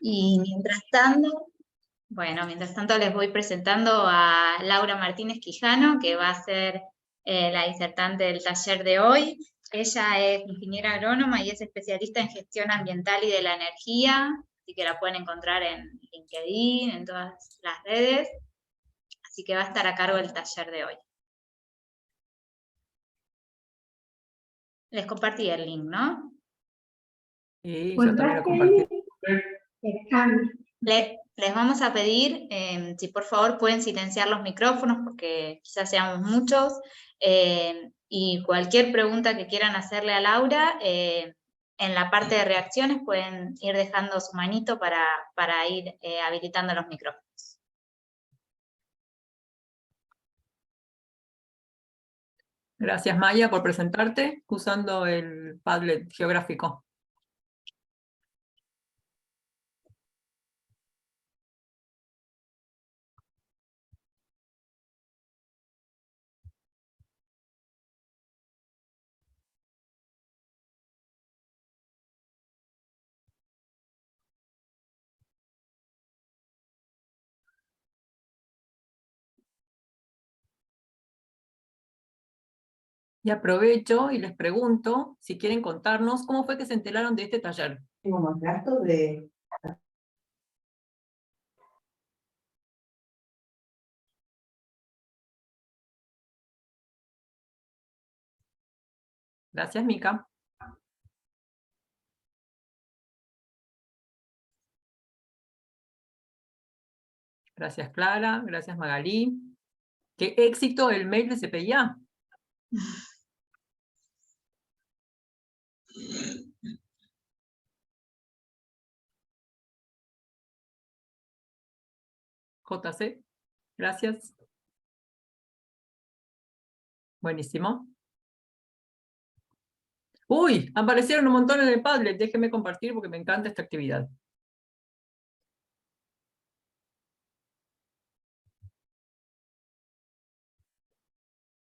Y mientras tanto les voy presentando a Laura Martínez Quijano, que va a ser la disertante del taller de hoy. Ella es ingeniera agrónoma y es especialista en gestión ambiental y de la energía, así que la pueden encontrar en LinkedIn, en todas las redes, así que va a estar a cargo del taller de hoy. Les compartí el link, ¿no? Sí, yo también lo compartí. Les vamos a pedir, si por favor pueden silenciar los micrófonos, porque quizás seamos muchos, y cualquier pregunta que quieran hacerle a Laura, en la parte de reacciones pueden ir dejando su manito para ir habilitando los micrófonos. Gracias, Maya, por presentarte usando el Padlet geográfico. Y aprovecho y les pregunto si quieren contarnos cómo fue que se enteraron de este taller. Tengo más gasto de... Gracias, Mica. Gracias, Clara. Gracias, Magalí. ¡Qué éxito el mail de CPIA! JC, gracias. Buenísimo. ¡Uy! Aparecieron un montón en el Padlet. Déjenme compartir porque me encanta esta actividad.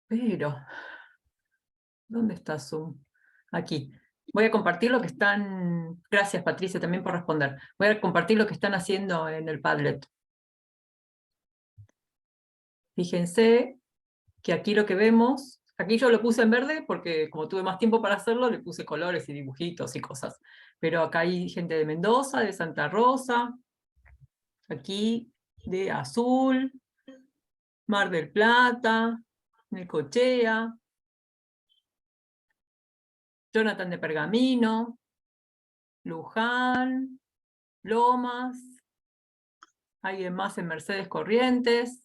Pero, ¿dónde está Zoom? Aquí. Voy a compartir lo que están... Gracias, Patricia, también por responder. Voy a compartir lo que están haciendo en el Padlet. Fíjense que aquí lo que vemos... Aquí yo lo puse en verde porque como tuve más tiempo para hacerlo, le puse colores y dibujitos y cosas. Pero acá hay gente de Mendoza, de Santa Rosa, aquí de azul, Mar del Plata, Necochea, Jonathan de Pergamino, Luján, Lomas, alguien más en Mercedes Corrientes,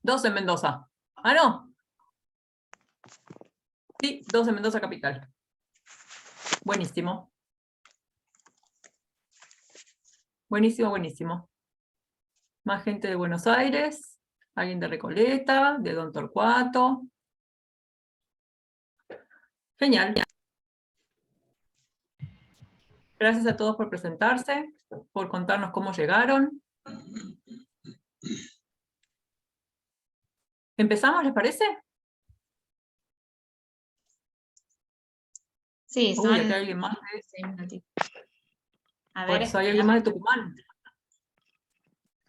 2 en Mendoza. Ah, no. Sí, 2 en Mendoza capital. Buenísimo. Buenísimo, buenísimo. Más gente de Buenos Aires, alguien de Recoleta, de Don Torcuato. Genial. Gracias a todos por presentarse, por contarnos cómo llegaron. ¿Empezamos, les parece? Sí, son... Uy, acá hay alguien más de... 6 minutitos. A Por ver, eso hay alguien más de Tucumán.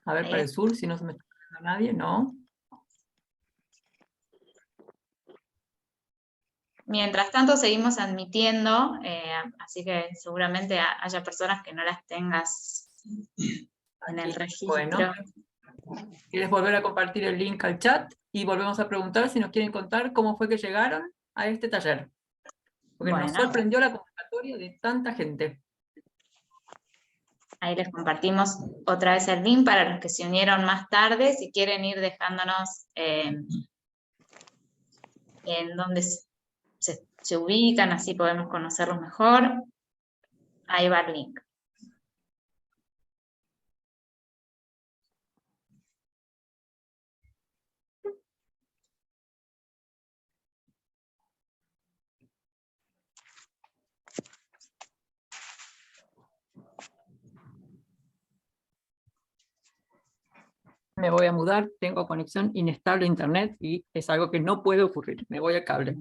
A ver, ahí para el está. sur, si no se me está olvidando nadie, ¿no? Mientras tanto seguimos admitiendo, así que seguramente haya personas que no las tengas en el Aquí. registro. Bueno, ¿quieres volver a compartir el link al chat? Y volvemos a preguntar si nos quieren contar cómo fue que llegaron a este taller. Porque nos sorprendió la convocatoria de tanta gente. Ahí les compartimos otra vez el link para los que se unieron más tarde, si quieren ir dejándonos en dónde se ubican, así podemos conocerlos mejor. Ahí va el link. Me voy a mudar, tengo conexión inestable a internet y es algo que no puede ocurrir. Me voy al cable.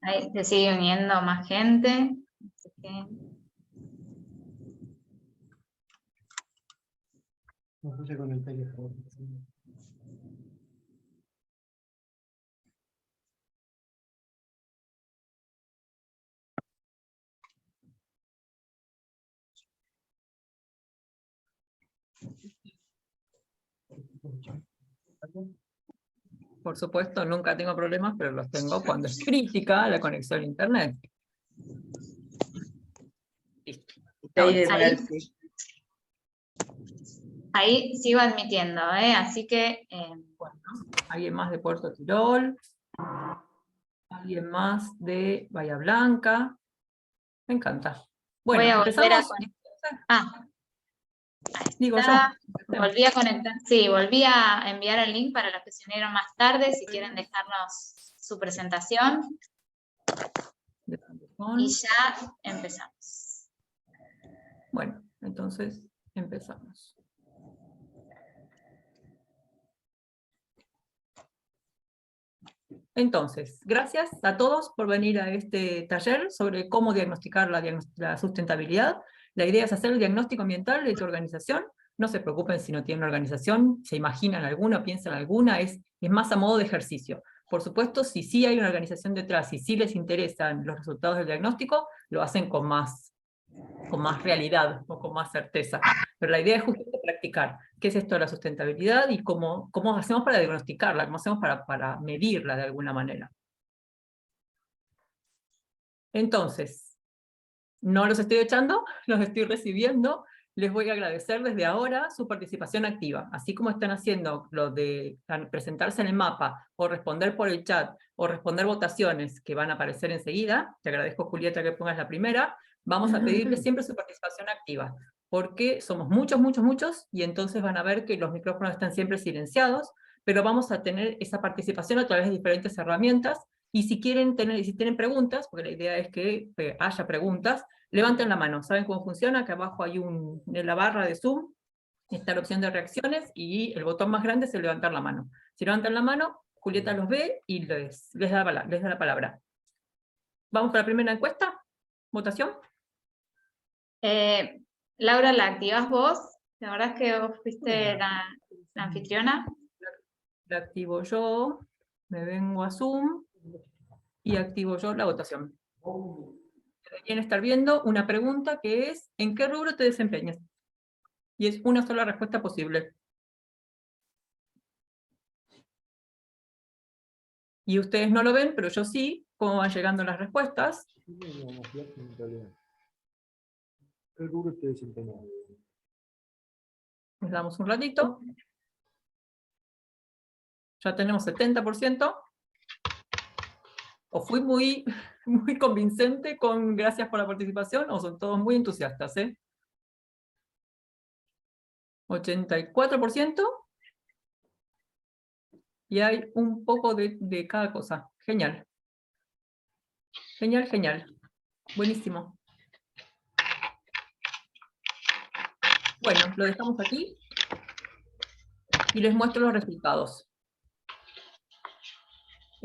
Ahí se sigue uniendo más gente. Así que... No sé con el teléfono. Por supuesto, nunca tengo problemas, pero los tengo cuando es crítica la conexión a internet. Listo. Ahí sigo admitiendo, así que... Bueno, ¿alguien más de Puerto Tirol? ¿Alguien más de Bahía Blanca? Me encanta. Bueno, voy a volver a empezamos. conectar. Ahí Digo está. yo. Volví a conectar. Sí, volví a enviar el link para los que se unieron más tarde, si quieren dejarnos su presentación. Y ya empezamos. Bueno, entonces empezamos. Entonces, gracias a todos por venir a este taller sobre cómo diagnosticar la sustentabilidad. La idea es hacer el diagnóstico ambiental de tu organización. No se preocupen si no tienen una organización, se imaginan alguna, piensan alguna, es más a modo de ejercicio. Por supuesto, si sí hay una organización detrás y sí les interesan los resultados del diagnóstico, lo hacen con más realidad o con más certeza. Pero la idea es justamente practicar qué es esto de la sustentabilidad y cómo hacemos para diagnosticarla, cómo hacemos para medirla de alguna manera. Entonces, no los estoy echando, los estoy recibiendo. Les voy a agradecer desde ahora su participación activa. Así como están haciendo lo de presentarse en el mapa, o responder por el chat, o responder votaciones que van a aparecer enseguida, te agradezco, Julieta, que pongas la primera, vamos a pedirles siempre su participación activa, porque somos muchos, muchos, muchos, y entonces van a ver que los micrófonos están siempre silenciados, pero vamos a tener esa participación a través de diferentes herramientas, y si tienen preguntas, porque la idea es que haya preguntas, levanten la mano. ¿Saben cómo funciona? Que abajo hay en la barra de Zoom, está la opción de reacciones, y el botón más grande es el levantar la mano. Si levantan la mano, Julieta los ve y les da la palabra. ¿Vamos con la primera encuesta? ¿Votación? Laura, ¿la activás vos? La verdad es que vos fuiste la anfitriona. La activo yo, me vengo a Zoom, y activo yo la votación. Deberían estar viendo una pregunta que es, ¿en qué rubro te desempeñas? Y es una sola respuesta posible. Y ustedes no lo ven, pero yo sí, cómo van llegando las respuestas. ¿Qué rubro te desempeñas? Les damos un ratito. Ya tenemos 70%. O fui muy, muy convincente con gracias por la participación, o son todos muy entusiastas, 84%. Y hay un poco de cada cosa. Genial. Genial, genial. Buenísimo. Bueno, lo dejamos aquí. Y les muestro los resultados.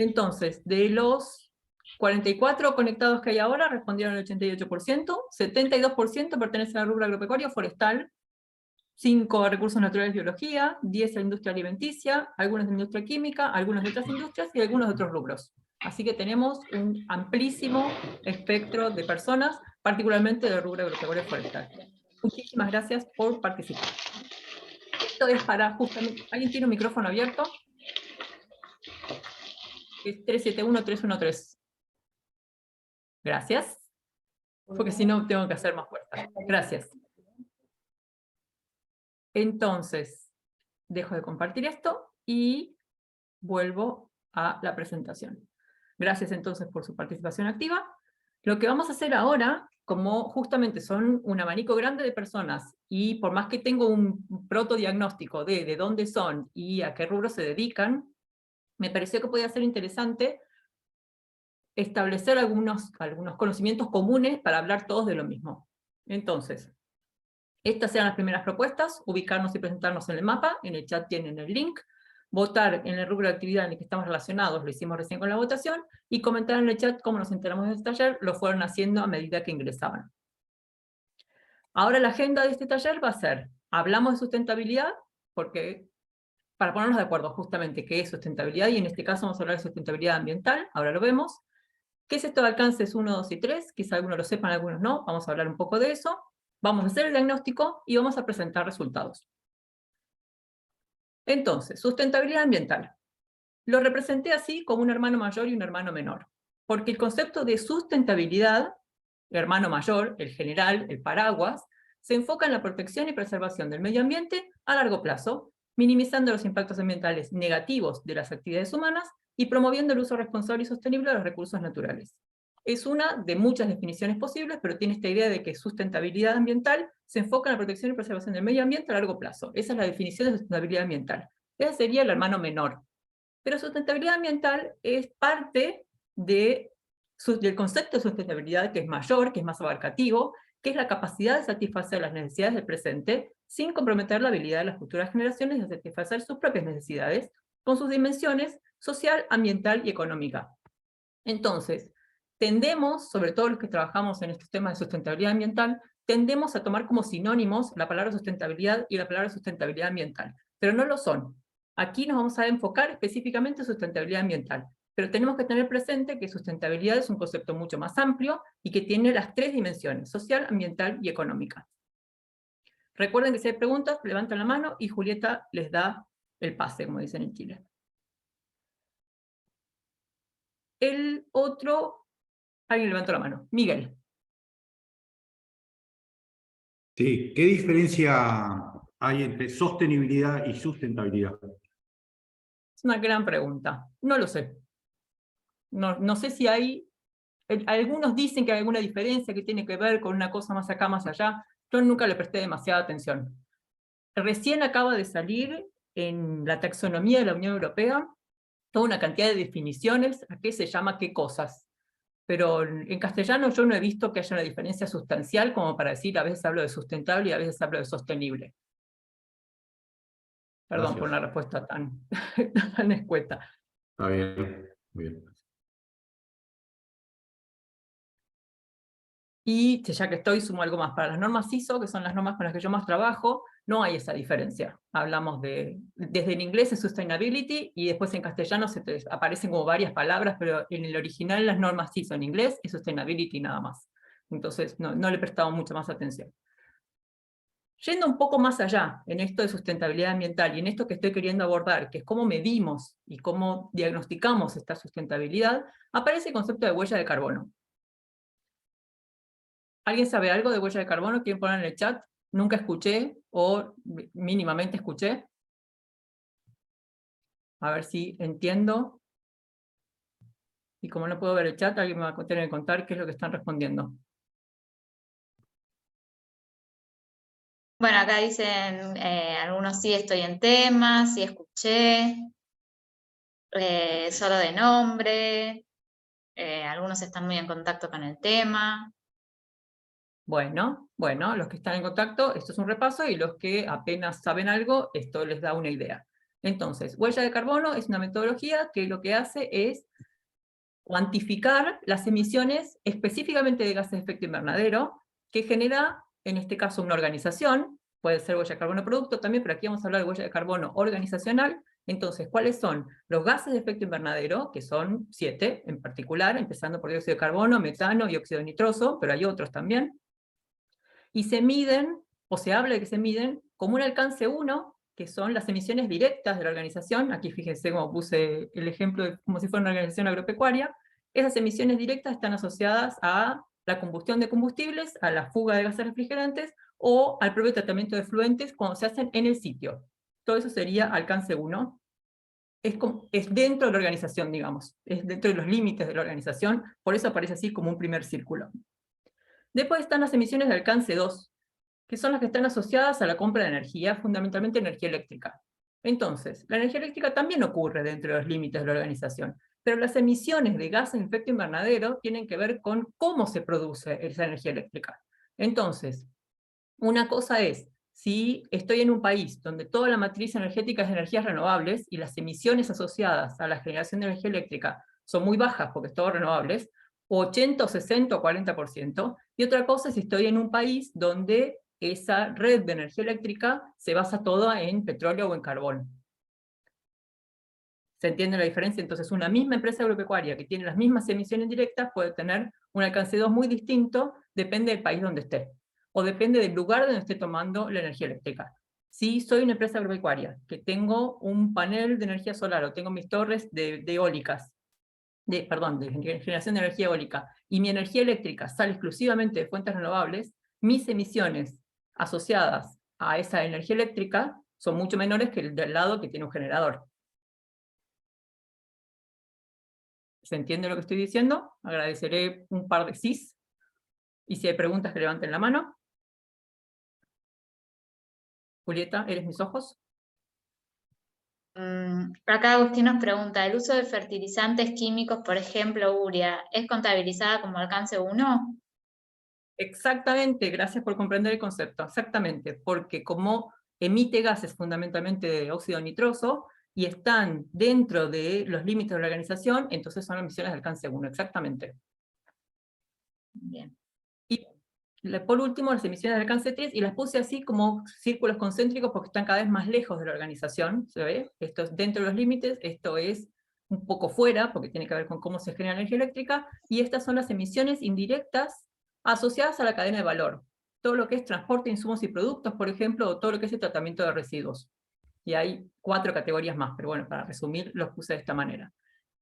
Entonces, de los 44 conectados que hay ahora, respondieron el 88%, 72% pertenecen al rubro agropecuario forestal, 5 a recursos naturales y biología, 10 a la industria alimenticia, algunos de la industria química, algunos de otras industrias y algunos de otros rubros. Así que tenemos un amplísimo espectro de personas, particularmente del rubro agropecuario forestal. Muchísimas gracias por participar. Esto es para justamente... ¿Alguien tiene un micrófono abierto? Es 371-313. Gracias. Porque si no, tengo que hacer más fuerza. Gracias. Entonces, dejo de compartir esto y vuelvo a la presentación. Gracias entonces por su participación activa. Lo que vamos a hacer ahora, como justamente son un abanico grande de personas, y por más que tengo un protodiagnóstico de dónde son y a qué rubro se dedican, me pareció que podía ser interesante establecer algunos conocimientos comunes para hablar todos de lo mismo. Entonces, Estas eran las primeras propuestas: ubicarnos y presentarnos en el mapa. En el chat tienen el link. Votar en el rubro de actividad en el que estamos relacionados, lo hicimos recién con la votación, y comentar en el chat cómo nos enteramos de este taller, lo fueron haciendo a medida que ingresaban. Ahora la agenda de este taller va a ser: hablamos de sustentabilidad, porque para ponernos de acuerdo justamente qué es sustentabilidad, y en este caso vamos a hablar de sustentabilidad ambiental, ahora lo vemos. ¿Qué es esto de alcances 1, 2 y 3? Quizá algunos lo sepan, algunos no, vamos a hablar un poco de eso. Vamos a hacer el diagnóstico y vamos a presentar resultados. Entonces, sustentabilidad ambiental. Lo representé así como un hermano mayor y un hermano menor, porque el concepto de sustentabilidad, hermano mayor, el general, el paraguas, se enfoca en la protección y preservación del medio ambiente a largo plazo, minimizando los impactos ambientales negativos de las actividades humanas y promoviendo el uso responsable y sostenible de los recursos naturales. Es una de muchas definiciones posibles, pero tiene esta idea de que sustentabilidad ambiental se enfoca en la protección y preservación del medio ambiente a largo plazo. Esa es la definición de sustentabilidad ambiental. Ese sería el hermano menor. Pero sustentabilidad ambiental es parte del concepto de sustentabilidad, que es mayor, que es más abarcativo, que es la capacidad de satisfacer las necesidades del presente sin comprometer la habilidad de las futuras generaciones de satisfacer sus propias necesidades, con sus dimensiones social, ambiental y económica. Entonces, tendemos, sobre todo los que trabajamos en estos temas de sustentabilidad ambiental, tendemos a tomar como sinónimos la palabra sustentabilidad y la palabra sustentabilidad ambiental, pero no lo son. Aquí nos vamos a enfocar específicamente en sustentabilidad ambiental, pero tenemos que tener presente que sustentabilidad es un concepto mucho más amplio y que tiene las tres dimensiones: social, ambiental y económica. Recuerden que si hay preguntas, levantan la mano y Julieta les da el pase, como dicen en Chile. El otro, alguien levantó la mano. Miguel. Sí, ¿qué diferencia hay entre sostenibilidad y sustentabilidad? Es una gran pregunta. No lo sé. No sé si hay... Algunos dicen que hay alguna diferencia que tiene que ver con una cosa más acá, más allá. Yo nunca le presté demasiada atención. Recién acaba de salir en la taxonomía de la Unión Europea toda una cantidad de definiciones a qué se llama qué cosas. Pero en castellano yo no he visto que haya una diferencia sustancial como para decir a veces hablo de sustentable y a veces hablo de sostenible. Perdón Gracias. por una respuesta tan, tan escueta. Está bien, muy bien. Y ya que estoy, sumo algo más. Para las normas ISO, que son las normas con las que yo más trabajo, no hay esa diferencia. Hablamos desde en inglés es sustainability, y después en castellano se te aparecen como varias palabras, pero en el original las normas ISO en inglés es sustainability nada más. Entonces no le he prestado mucha más atención. Yendo un poco más allá en esto de sustentabilidad ambiental y en esto que estoy queriendo abordar, que es cómo medimos y cómo diagnosticamos esta sustentabilidad, aparece el concepto de huella de carbono. ¿Alguien sabe algo de huella de carbono? ¿Quieren poner en el chat? Nunca escuché, o mínimamente escuché. A ver si entiendo. Y como no puedo ver el chat, alguien me va a tener que contar qué es lo que están respondiendo. Bueno, acá dicen algunos sí estoy en tema, sí escuché, solo de nombre, algunos están muy en contacto con el tema. Bueno, los que están en contacto, esto es un repaso, y los que apenas saben algo, esto les da una idea. Entonces, huella de carbono es una metodología que lo que hace es cuantificar las emisiones específicamente de gases de efecto invernadero que genera, en este caso, una organización. Puede ser huella de carbono producto también, pero aquí vamos a hablar de huella de carbono organizacional. Entonces, ¿cuáles son los gases de efecto invernadero? Que son 7 en particular, empezando por dióxido de carbono, metano y óxido nitroso, pero hay otros también. Y se miden, o se habla de que se miden, como un alcance 1, que son las emisiones directas de la organización. Aquí fíjense cómo puse el ejemplo de como si fuera una organización agropecuaria. Esas emisiones directas están asociadas a la combustión de combustibles, a la fuga de gases refrigerantes, o al propio tratamiento de efluentes cuando se hacen en el sitio. Todo eso sería alcance 1. Es dentro de la organización, digamos. Es dentro de los límites de la organización, por eso aparece así como un primer círculo. Después están las emisiones de alcance 2, que son las que están asociadas a la compra de energía, fundamentalmente energía eléctrica. Entonces, la energía eléctrica también ocurre dentro de los límites de la organización, pero las emisiones de gases de efecto invernadero tienen que ver con cómo se produce esa energía eléctrica. Entonces, Una cosa es, si estoy en un país donde toda la matriz energética es de energías renovables y las emisiones asociadas a la generación de energía eléctrica son muy bajas porque es todo renovables, 80, 60 o 40%, y otra cosa es si estoy en un país donde esa red de energía eléctrica se basa toda en petróleo o en carbón. ¿Se entiende la diferencia? Entonces, una misma empresa agropecuaria que tiene las mismas emisiones directas puede tener un alcance 2 muy distinto, depende del país donde esté, o depende del lugar donde esté tomando la energía eléctrica. Si soy una empresa agropecuaria, que tengo un panel de energía solar, o tengo mis torres de eólicas, de generación de energía eólica, y mi energía eléctrica sale exclusivamente de fuentes renovables, mis emisiones asociadas a esa energía eléctrica son mucho menores que el del lado que tiene un generador. ¿Se entiende lo que estoy diciendo? Agradeceré un par de sís. Y si hay preguntas, que levanten la mano. Julieta, ¿eres mis ojos? Acá Agustín nos pregunta, ¿el uso de fertilizantes químicos, por ejemplo, urea, es contabilizada como alcance 1? Exactamente, gracias por comprender el concepto. Exactamente, porque como emite gases fundamentalmente de óxido nitroso, y están dentro de los límites de la organización, entonces son emisiones de alcance 1, exactamente. Bien. Y por último, las emisiones de alcance 3, y las puse así como círculos concéntricos porque están cada vez más lejos de la organización, ¿se ve? Esto es dentro de los límites, esto es un poco fuera, porque tiene que ver con cómo se genera energía eléctrica, y estas son las emisiones indirectas asociadas a la cadena de valor. Todo lo que es transporte de insumos y productos, por ejemplo, o todo lo que es el tratamiento de residuos. Y hay 4 categorías más, pero bueno, para resumir, los puse de esta manera.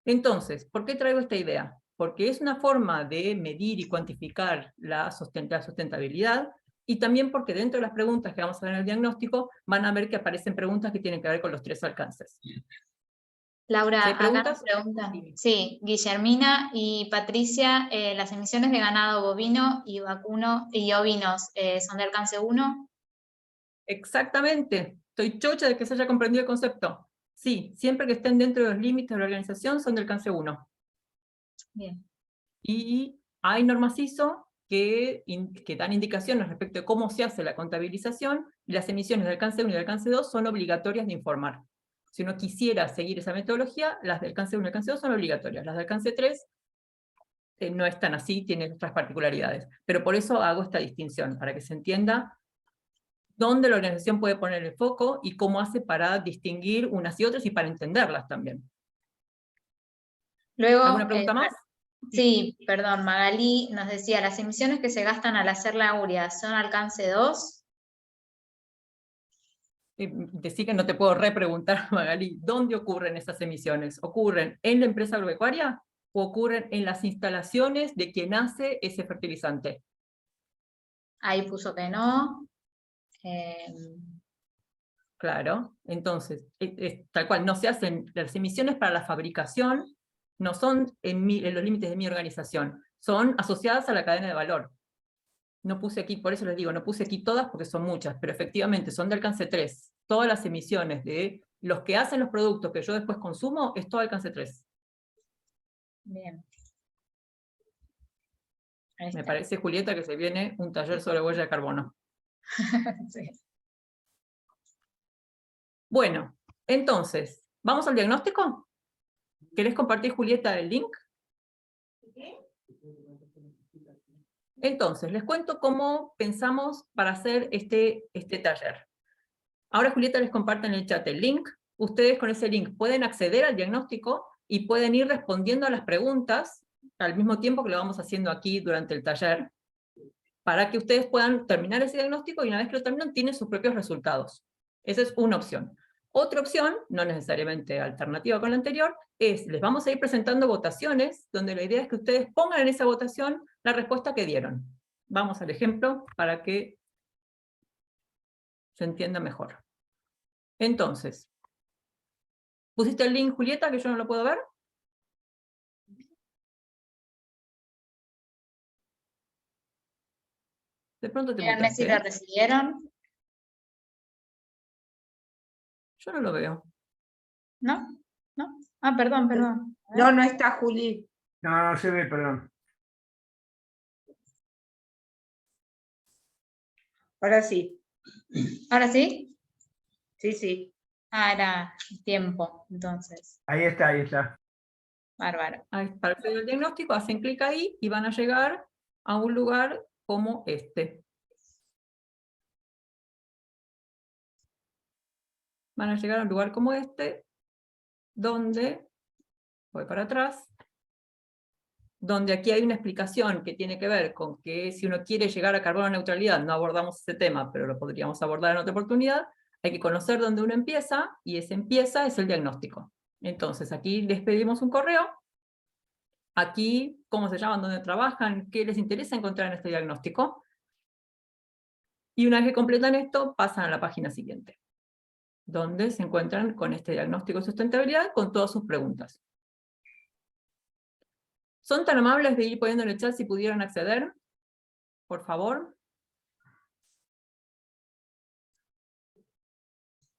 Entonces, ¿por qué traigo esta idea? Porque es una forma de medir y cuantificar la sustentabilidad, y también porque dentro de las preguntas que vamos a ver en el diagnóstico, van a ver que aparecen preguntas que tienen que ver con los 3 alcances. Laura, ¿Sí hay acá nos preguntas? preguntan, sí, Guillermina y Patricia, ¿las emisiones de ganado bovino y vacuno y ovinos son de alcance 1? Exactamente. Estoy chocha de que se haya comprendido el concepto. Sí, siempre que estén dentro de los límites de la organización son de alcance 1. Bien. Y hay normas ISO que dan indicaciones respecto de cómo se hace la contabilización, y las emisiones de alcance 1 y de alcance 2 son obligatorias de informar. Si uno quisiera seguir esa metodología, las de alcance 1 y alcance 2 son obligatorias. Las de alcance 3 no están así, tienen otras particularidades. Pero por eso hago esta distinción, para que se entienda dónde la organización puede poner el foco y cómo hace para distinguir unas y otras y para entenderlas también. Luego, ¿Alguna pregunta más? sí, perdón, Magalí nos decía, ¿las emisiones que se gastan al hacer la urea son alcance 2? Decir que no te puedo repreguntar, Magalí, ¿dónde ocurren esas emisiones? ¿Ocurren en la empresa agropecuaria o ocurren en las instalaciones de quien hace ese fertilizante? Ahí puso que no. Claro, entonces, tal cual, no se hacen las emisiones para la fabricación, no son en los límites de mi organización, son asociadas a la cadena de valor. No puse aquí, por eso les digo, no puse aquí todas porque son muchas, pero efectivamente son de alcance 3. Todas las emisiones de los que hacen los productos que yo después consumo, es todo alcance 3. Bien. Me parece, Julieta, que se viene un taller sobre huella de carbono. Sí. Bueno, entonces, ¿vamos al diagnóstico? ¿Querés compartir, Julieta, el link? Entonces, les cuento cómo pensamos para hacer este taller. Ahora Julieta les comparte en el chat el link. Ustedes con ese link pueden acceder al diagnóstico y pueden ir respondiendo a las preguntas al mismo tiempo que lo vamos haciendo aquí durante el taller, para que ustedes puedan terminar ese diagnóstico y una vez que lo terminan tienen sus propios resultados. Esa es una opción. Otra opción, no necesariamente alternativa con la anterior, es les vamos a ir presentando votaciones, donde la idea es que ustedes pongan en esa votación la respuesta que dieron. Vamos al ejemplo para que se entienda mejor. Entonces, ¿pusiste el link, Julieta, que yo no lo puedo ver? De pronto te Díganme si muteaste, lo ¿eh? recibieron. Yo no lo veo. ¿No? ¿No? Ah, perdón, perdón. A ver. No, no está Juli. No, no se ve, perdón. Ahora sí. ¿Ahora sí? Sí, sí. Ah, era tiempo, entonces. Ahí está, ahí está. Bárbaro. Ahí, para hacer el diagnóstico, hacen clic ahí y van a llegar a un lugar como este. Van a llegar a un lugar como este, donde, voy para atrás, donde aquí hay una explicación que tiene que ver con que si uno quiere llegar a carbono neutralidad, no abordamos ese tema, pero lo podríamos abordar en otra oportunidad, hay que conocer dónde uno empieza, y ese empieza es el diagnóstico. Entonces, aquí les pedimos un correo, aquí cómo se llaman, dónde trabajan, qué les interesa encontrar en este diagnóstico, y una vez que completan esto, pasan a la página siguiente, donde se encuentran con este diagnóstico de sustentabilidad con todas sus preguntas. ¿Son tan amables de ir poniendo en el chat si pudieran acceder? Por favor.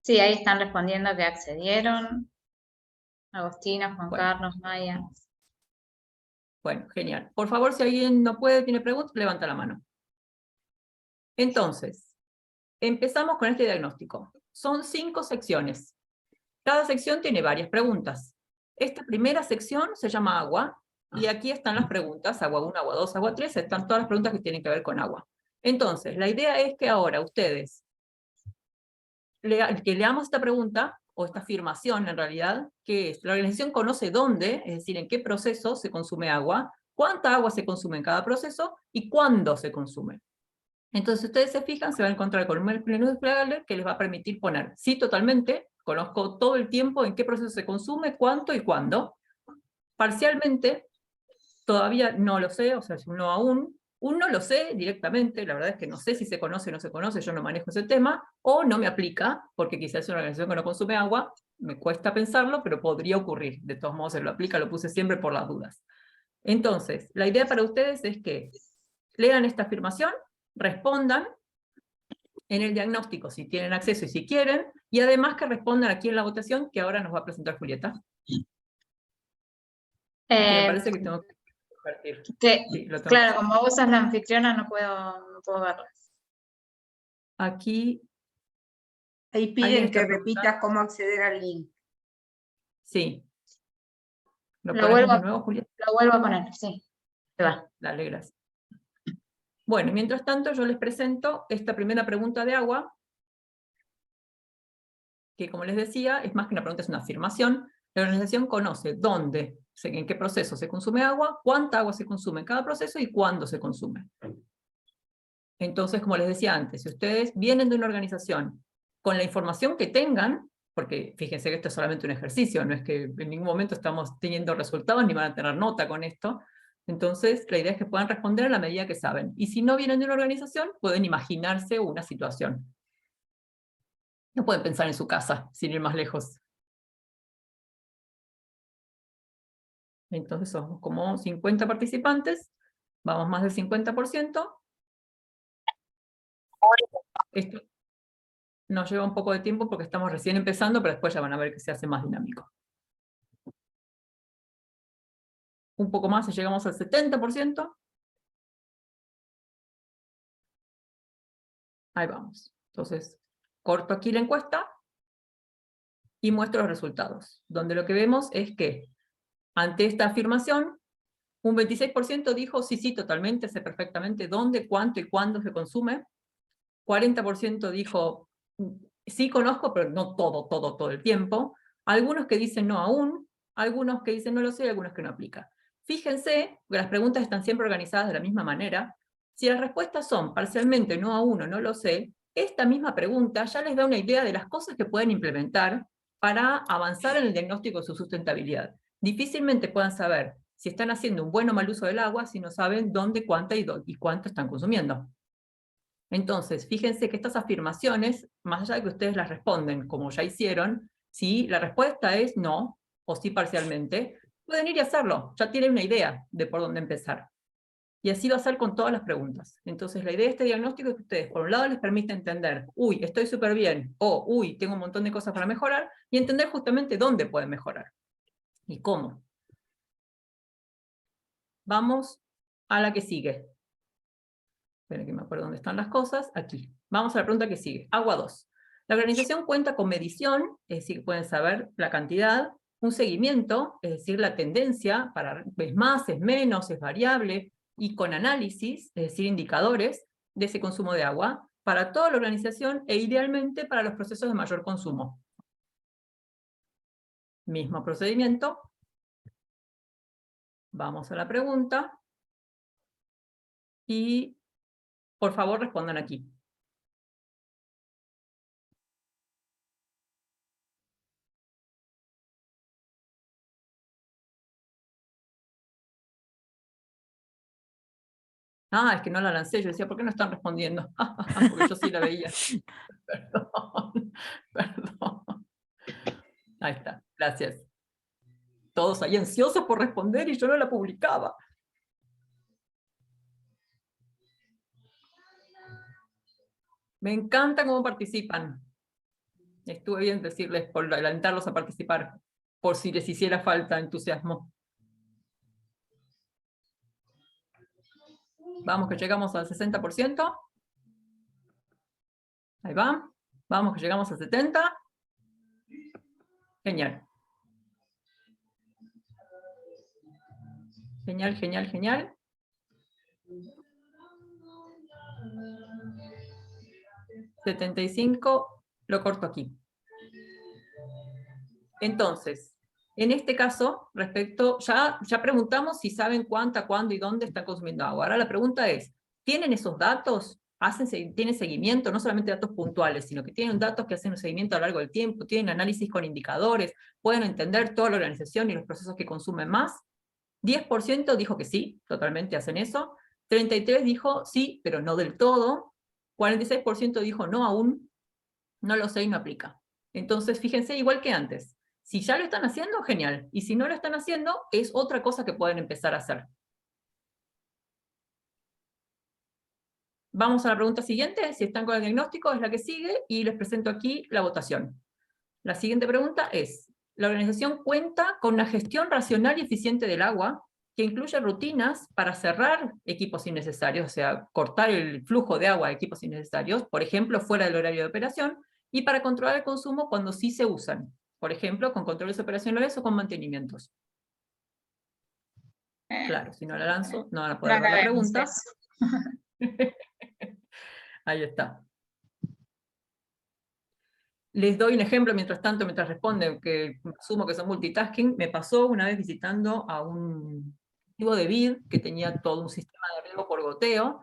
Sí, ahí están respondiendo que accedieron. Agostina, Juan Bueno. Carlos, Maya. Bueno, genial. Por favor, si alguien no puede, tiene preguntas, levanta la mano. Entonces, empezamos con este diagnóstico. Son 5 secciones. Cada sección tiene varias preguntas. Esta primera sección se llama agua, y aquí están las preguntas, agua 1, agua 2, agua 3, están todas las preguntas que tienen que ver con agua. Entonces, la idea es que ahora ustedes, que leamos esta pregunta, o esta afirmación en realidad, que es, la organización conoce dónde, es decir, en qué proceso se consume agua, cuánta agua se consume en cada proceso, y cuándo se consume. Entonces, ustedes se fijan, se van a encontrar con un menú desplegable que les va a permitir poner, sí, totalmente, conozco todo el tiempo en qué proceso se consume, cuánto y cuándo. Parcialmente, todavía no lo sé, o sea, es un no aún. Un no lo sé directamente, la verdad es que no sé si se conoce o no se conoce, yo no manejo ese tema, o no me aplica, porque quizás es una organización que no consume agua, me cuesta pensarlo, pero podría ocurrir. De todos modos, se lo aplica, lo puse siempre por las dudas. Entonces, la idea para ustedes es que lean esta afirmación, respondan en el diagnóstico si tienen acceso y si quieren, y además que respondan aquí en la votación que ahora nos va a presentar Julieta. Que me parece que tengo que compartir. Sí, lo tengo Claro, que- como vos sos la anfitriona, no puedo verlas. Aquí, Ahí ¿alguien piden está que preguntando? repitas cómo acceder al link. Sí. ¿Lo Lo ponemos vuelvo, de nuevo, Julieta? lo vuelvo a poner, sí. Se va. Dale, gracias. Bueno, mientras tanto yo les presento esta primera pregunta de agua, que como les decía, es más que una pregunta, es una afirmación. La organización conoce dónde, en qué proceso se consume agua, cuánta agua se consume en cada proceso y cuándo se consume. Entonces, como les decía antes, si ustedes vienen de una organización con la información que tengan, porque fíjense que esto es solamente un ejercicio, no es que en ningún momento estamos teniendo resultados ni van a tener nota con esto, entonces la idea es que puedan responder a la medida que saben. Y si no vienen de una organización, pueden imaginarse una situación. No pueden pensar en su casa, sin ir más lejos. Entonces somos como 50 participantes, vamos más del 50%. Esto nos lleva un poco de tiempo porque estamos recién empezando, pero después ya van a ver que se hace más dinámico. Un poco más y llegamos al 70%. Ahí vamos. Entonces, corto aquí la encuesta y muestro los resultados, donde lo que vemos es que, ante esta afirmación, un 26% dijo sí, sí, totalmente, sé perfectamente dónde, cuánto y cuándo se consume. 40% dijo sí conozco, pero no todo el tiempo. Algunos que dicen no aún, algunos que dicen no lo sé y algunos que no aplica. Fíjense que las preguntas están siempre organizadas de la misma manera. Si las respuestas son parcialmente no aún o no lo sé, esta misma pregunta ya les da una idea de las cosas que pueden implementar para avanzar en el diagnóstico de su sustentabilidad. Difícilmente puedan saber si están haciendo un buen o mal uso del agua si no saben dónde, cuánta y cuánto están consumiendo. Entonces, fíjense que estas afirmaciones, más allá de que ustedes las responden como ya hicieron, si la respuesta es no, o sí parcialmente, pueden ir y hacerlo, ya tienen una idea de por dónde empezar. Y así va a ser con todas las preguntas. Entonces, la idea de este diagnóstico es que ustedes, por un lado, les permite entender, uy, estoy súper bien, o uy, tengo un montón de cosas para mejorar, y entender justamente dónde pueden mejorar, y cómo. Vamos a la que sigue. Esperen que me acuerdo dónde están las cosas. Aquí. Vamos a la pregunta que sigue. Agua 2. La organización cuenta con medición, es decir, pueden saber la cantidad, un seguimiento, es decir, la tendencia, para es más, es menos, es variable, y con análisis, es decir, indicadores de ese consumo de agua, para toda la organización e idealmente para los procesos de mayor consumo. Mismo procedimiento. Vamos a la pregunta. Y por favor respondan aquí. Ah, es que no la lancé. Yo decía, ¿por qué no están respondiendo? Porque yo sí la veía. Perdón, perdón. Ahí está, gracias. Todos ahí ansiosos por responder y yo no la publicaba. Me encanta cómo participan. Estuve bien decirles, por alentarlos a participar, por si les hiciera falta entusiasmo. Vamos que llegamos al 60%. Ahí va. Vamos que llegamos al 70%. Genial. Genial, genial, genial. $75, lo corto aquí. Entonces, en este caso, respecto, ya preguntamos si saben cuánta, cuándo y dónde están consumiendo agua. Ahora la pregunta es, ¿tienen esos datos? ¿Tienen seguimiento? No solamente datos puntuales, sino que tienen datos que hacen un seguimiento a lo largo del tiempo, tienen análisis con indicadores, pueden entender toda la organización y los procesos que consumen más. 10% dijo que sí, totalmente hacen eso. 33% dijo sí, pero no del todo. 46% dijo no aún, no lo sé y no aplica. Entonces, fíjense, igual que antes. Si ya lo están haciendo, genial. Y si no lo están haciendo, es otra cosa que pueden empezar a hacer. Vamos a la pregunta siguiente. Si están con el diagnóstico, es la que sigue, y les presento aquí la votación. La siguiente pregunta es, ¿la organización cuenta con una gestión racional y eficiente del agua que incluye rutinas para cerrar equipos innecesarios, o sea, cortar el flujo de agua de equipos innecesarios, por ejemplo, fuera del horario de operación, y para controlar el consumo cuando sí se usan, por ejemplo, con controles operacionales o con mantenimientos? Claro, si no la lanzo, no van a poder ver la pregunta. Ahí está. Les doy un ejemplo mientras tanto, mientras responden, que asumo que son multitasking. Me pasó una vez visitando a un cultivo de vid que tenía todo un sistema de riego por goteo,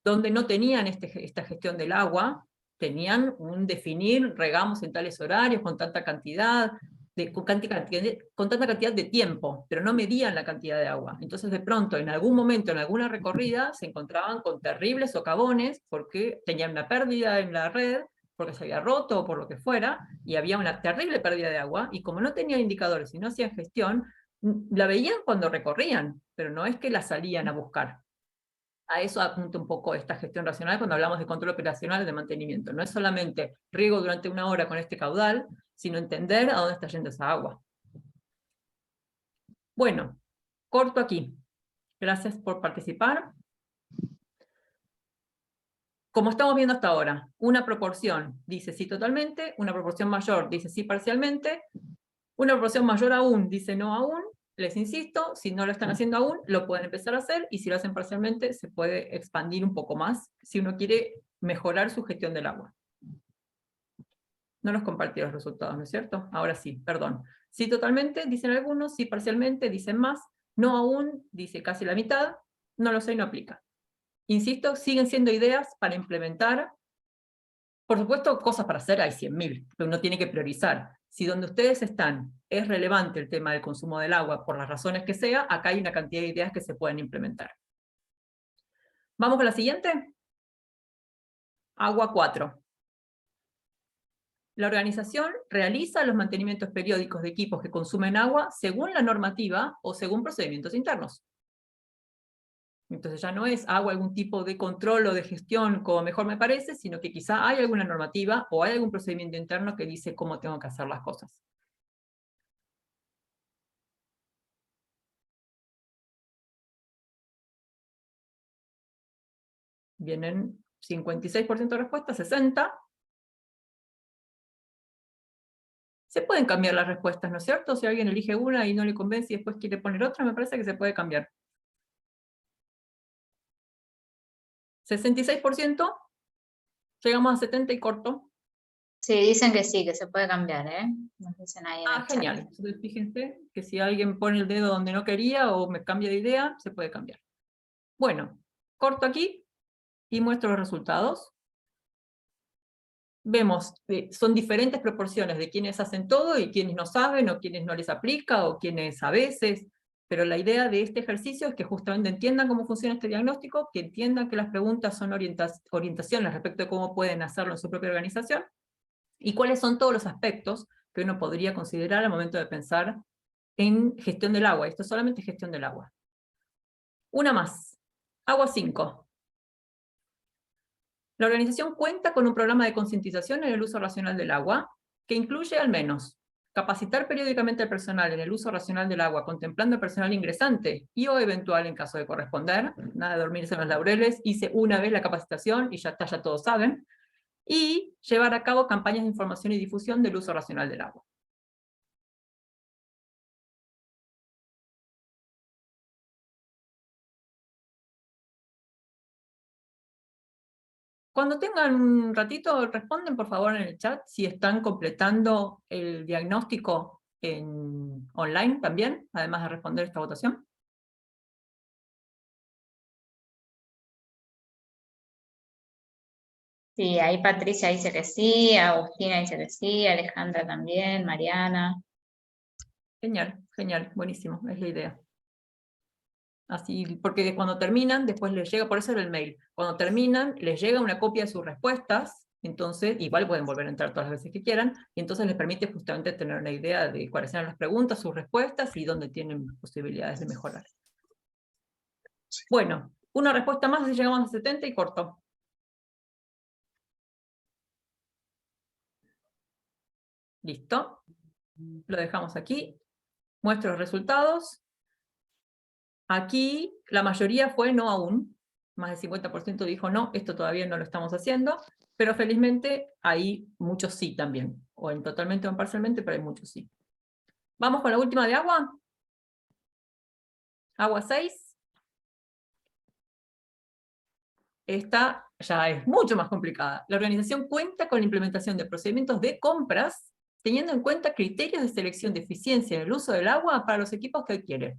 donde no tenían esta gestión del agua, tenían un definir, regamos en tales horarios, con tanta cantidad, con tanta cantidad de tiempo, pero no medían la cantidad de agua. Entonces de pronto, en algún momento, en alguna recorrida, se encontraban con terribles socavones, porque tenían una pérdida en la red, porque se había roto o por lo que fuera, y había una terrible pérdida de agua, y como no tenían indicadores y no hacían gestión, la veían cuando recorrían, pero no es que la salían a buscar. A eso apunta un poco esta gestión racional cuando hablamos de control operacional de mantenimiento. No es solamente riego durante una hora con este caudal, sino entender a dónde está yendo esa agua. Bueno, corto aquí. Gracias por participar. Como estamos viendo hasta ahora, una proporción dice sí totalmente, una proporción mayor dice sí parcialmente, una proporción mayor aún dice no aún. Les insisto, si no lo están haciendo aún, lo pueden empezar a hacer, y si lo hacen parcialmente, se puede expandir un poco más, si uno quiere mejorar su gestión del agua. No los compartí los resultados, ¿no es cierto? Ahora sí, perdón. Sí totalmente, dicen algunos, sí parcialmente, dicen más, no aún, dice casi la mitad, no lo sé y no aplica. Insisto, siguen siendo ideas para implementar. Por supuesto, cosas para hacer hay 100.000, pero uno tiene que priorizar. Si donde ustedes están es relevante el tema del consumo del agua, por las razones que sea, acá hay una cantidad de ideas que se pueden implementar. ¿Vamos con la siguiente? Agua 4. La organización realiza los mantenimientos periódicos de equipos que consumen agua según la normativa o según procedimientos internos. Entonces ya no es hago algún tipo de control o de gestión como mejor me parece, sino que quizá hay alguna normativa o hay algún procedimiento interno que dice cómo tengo que hacer las cosas. Vienen 56% de respuestas, 60%. Se pueden cambiar las respuestas, ¿no es cierto? Si alguien elige una y no le convence y después quiere poner otra, me parece que se puede cambiar. 66%, llegamos a 70% y corto. Sí, dicen que sí, que se puede cambiar, ¿eh? Nos dicen ahí en el chat. Genial. Entonces fíjense que si alguien pone el dedo donde no quería o me cambia de idea, se puede cambiar. Bueno, corto aquí y muestro los resultados. Vemos que son diferentes proporciones de quienes hacen todo y quienes no saben, o quienes no les aplica, o quienes a veces. Pero la idea de este ejercicio es que justamente entiendan cómo funciona este diagnóstico, que entiendan que las preguntas son orientaciones respecto de cómo pueden hacerlo en su propia organización, y cuáles son todos los aspectos que uno podría considerar al momento de pensar en gestión del agua. Esto es solamente gestión del agua. Una más. Agua 5. La organización cuenta con un programa de concientización en el uso racional del agua, que incluye al menos capacitar periódicamente al personal en el uso racional del agua, contemplando el personal ingresante y o eventual en caso de corresponder. Nada de dormirse en los laureles, hice una vez la capacitación y ya está, ya todos saben. Y llevar a cabo campañas de información y difusión del uso racional del agua. Cuando tengan un ratito, responden por favor en el chat si están completando el diagnóstico online también, además de responder esta votación. Sí, ahí Patricia dice que sí, Agustina dice que sí, Alejandra también, Mariana. Genial, genial, buenísimo, es la idea. Así, porque cuando terminan, después les llega, por eso era el mail, cuando terminan, les llega una copia de sus respuestas, entonces, igual pueden volver a entrar todas las veces que quieran, y entonces les permite justamente tener una idea de cuáles eran las preguntas, sus respuestas, y dónde tienen posibilidades de mejorar. Bueno, una respuesta más, así llegamos a 70 y corto. Listo. Lo dejamos aquí. Muestro los resultados. Aquí la mayoría fue no aún. Más del 50% dijo no, esto todavía no lo estamos haciendo. Pero felizmente hay muchos sí también. O en totalmente o en parcialmente, pero hay muchos sí. Vamos con la última de agua. Agua 6. Esta ya es mucho más complicada. La organización cuenta con la implementación de procedimientos de compras, teniendo en cuenta criterios de selección de eficiencia en el uso del agua para los equipos que adquiere.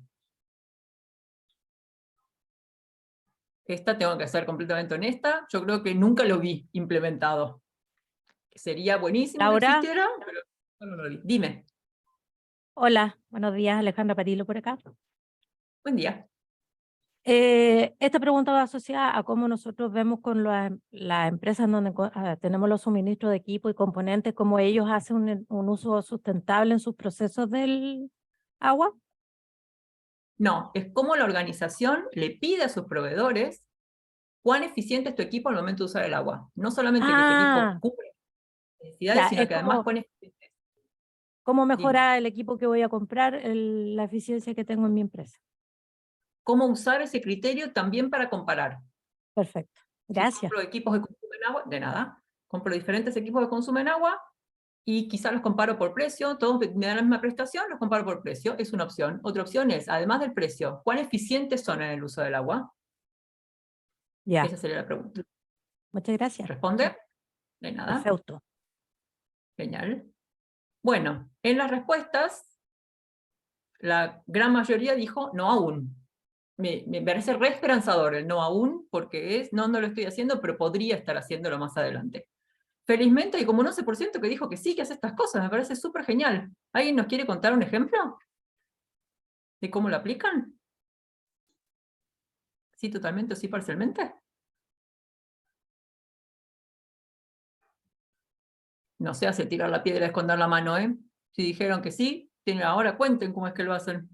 Esta tengo que ser completamente honesta, yo creo que nunca lo vi implementado. Sería buenísimo que Laura. existiera, pero no lo vi. Dime. Hola, buenos días, Alejandra Patilo por acá. Buen día. Esta pregunta va asociada a cómo nosotros vemos con las empresas donde tenemos los suministros de equipo y componentes, cómo ellos hacen un uso sustentable en sus procesos del agua. No, es como la organización le pide a sus proveedores cuán eficiente es tu equipo al momento de usar el agua. No solamente que tu equipo cubre necesidades, ya, sino es que además cuán eficiente es. cómo mejorar el equipo que voy a comprar, la eficiencia que tengo en mi empresa. Cómo usar ese criterio también para comparar. Perfecto, gracias. Si compro equipos que consumen agua, de nada. Compro diferentes equipos que consumen agua y quizás los comparo por precio, todos me dan la misma prestación, los comparo por precio, es una opción. Otra opción es, además del precio, ¿cuán eficientes son en el uso del agua? Ya. Esa sería la pregunta. Muchas gracias. ¿Responde? De nada. Perfecto. Genial. Bueno, en las respuestas, la gran mayoría dijo no aún. Me parece re esperanzador el no aún, porque es, no lo estoy haciendo, pero podría estar haciéndolo más adelante. Felizmente hay como un 11% que dijo que sí, que hace estas cosas, me parece súper genial. ¿Alguien nos quiere contar un ejemplo de cómo lo aplican? ¿Sí totalmente o sí parcialmente? No se hace tirar la piedra, esconder la mano, ¿eh? Si dijeron que sí, ahora cuenten cómo es que lo hacen.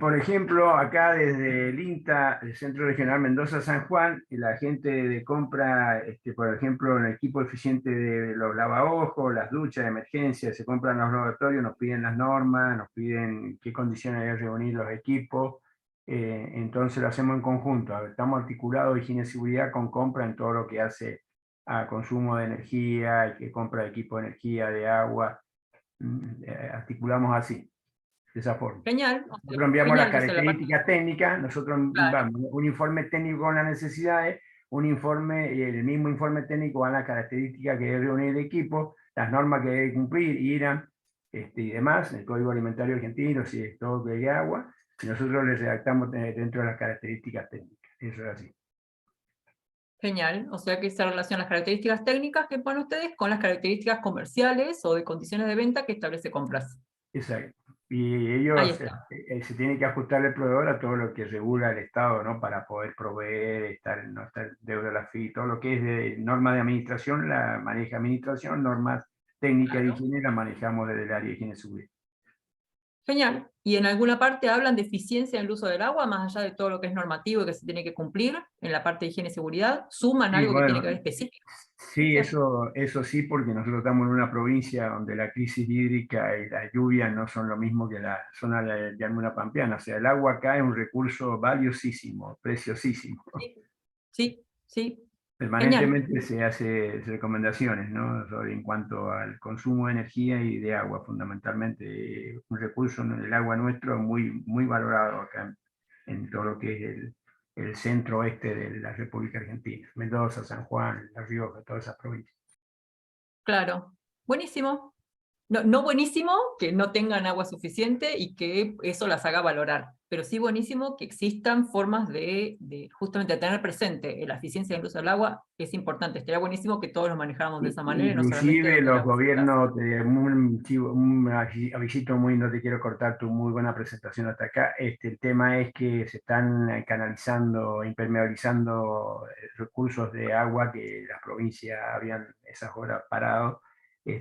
Por ejemplo, acá desde el INTA, el Centro Regional Mendoza-San Juan, la gente de compra, por ejemplo, un equipo eficiente de los lavaojos, las duchas de emergencia, se compran los laboratorios, nos piden las normas, nos piden qué condiciones hay que reunir los equipos, entonces lo hacemos en conjunto. Estamos articulados higiene y seguridad con compra en todo lo que hace a consumo de energía, y que compra de equipo de energía, de agua. Articulamos así, de esa forma. Genial. Nosotros enviamos las Genial, dice la parte- características técnicas, nosotros Claro. enviamos un informe técnico con las necesidades, un informe, y el mismo informe técnico van las características que debe reunir el equipo, las normas que debe cumplir, IRAM, y demás, el Código Alimentario Argentino, si es todo que hay agua, y nosotros les redactamos dentro de las características técnicas. Eso es así. Genial, o sea que se relacionan las características técnicas que ponen ustedes con las características comerciales o de condiciones de venta que establece Compras. Exacto. Y Ahí ellos está. se tiene que ajustar el proveedor a todo lo que regula el Estado, ¿no? Para poder proveer, no estar deuda de la FI, todo lo que es de norma de administración, la maneja administración, normas técnicas de higiene, la manejamos desde el área de higiene y seguridad. Genial. ¿Y en alguna parte hablan de eficiencia en el uso del agua, más allá de todo lo que es normativo y que se tiene que cumplir en la parte de higiene y seguridad? ¿Suman Sí, algo que tiene bueno, que ver específico? sí, eso sí, porque nosotros estamos en una provincia donde la crisis hídrica y las lluvias no son lo mismo que la zona de llanura pampeana. O sea, el agua acá es un recurso valiosísimo, preciosísimo. Sí, sí. Permanentemente se hace recomendaciones, ¿no? En cuanto al consumo de energía y de agua, fundamentalmente. Un recurso, el agua nuestro, muy, muy valorado acá en todo lo que es el centro oeste de la República Argentina. Mendoza, San Juan, La Rioja, todas esas provincias. Claro. Buenísimo. No, no buenísimo que no tengan agua suficiente y que eso las haga valorar, pero sí buenísimo que existan formas de justamente tener presente la eficiencia del uso del agua, es importante. Estaría buenísimo que todos lo manejáramos de esa manera y no solamente Inclusive donde el los agua es escasa. gobiernos, un avisito muy, no te quiero cortar tu muy buena presentación hasta acá, el tema es que se están canalizando, impermeabilizando recursos de agua que las provincias habían esas horas parado,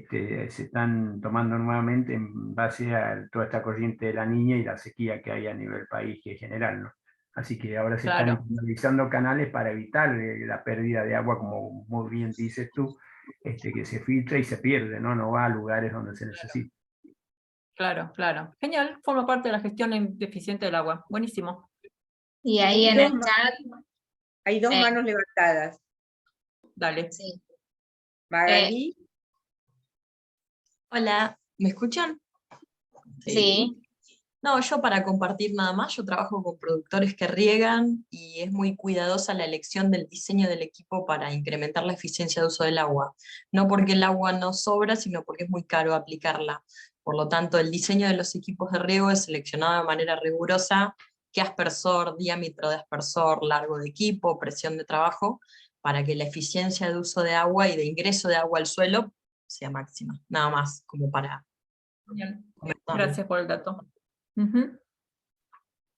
se están tomando nuevamente en base a toda esta corriente de la Niña y la sequía que hay a nivel país que es general, ¿no? Así que ahora se están Claro, impermeabilizando canales para evitar la pérdida de agua, como muy bien dices tú, que se filtra y se pierde, ¿no? No va a lugares donde se necesita. claro, claro. Genial, forma parte de la gestión eficiente del agua. Buenísimo. Y ahí en Dos el chat, Hay dos manos levantadas. Dale. sí. Magalí, Hola, ¿me escuchan? Sí. No, yo para compartir nada más, yo trabajo con productores que riegan y es muy cuidadosa la elección del diseño del equipo para incrementar la eficiencia de uso del agua. No porque el agua no sobra, sino porque es muy caro aplicarla. Por lo tanto, el diseño de los equipos de riego es seleccionado de manera rigurosa, qué aspersor, diámetro de aspersor, largo de equipo, presión de trabajo, para que la eficiencia de uso de agua y de ingreso de agua al suelo sea máxima. Nada más, como para Genial. comentarlo. Gracias por el dato. Ujú.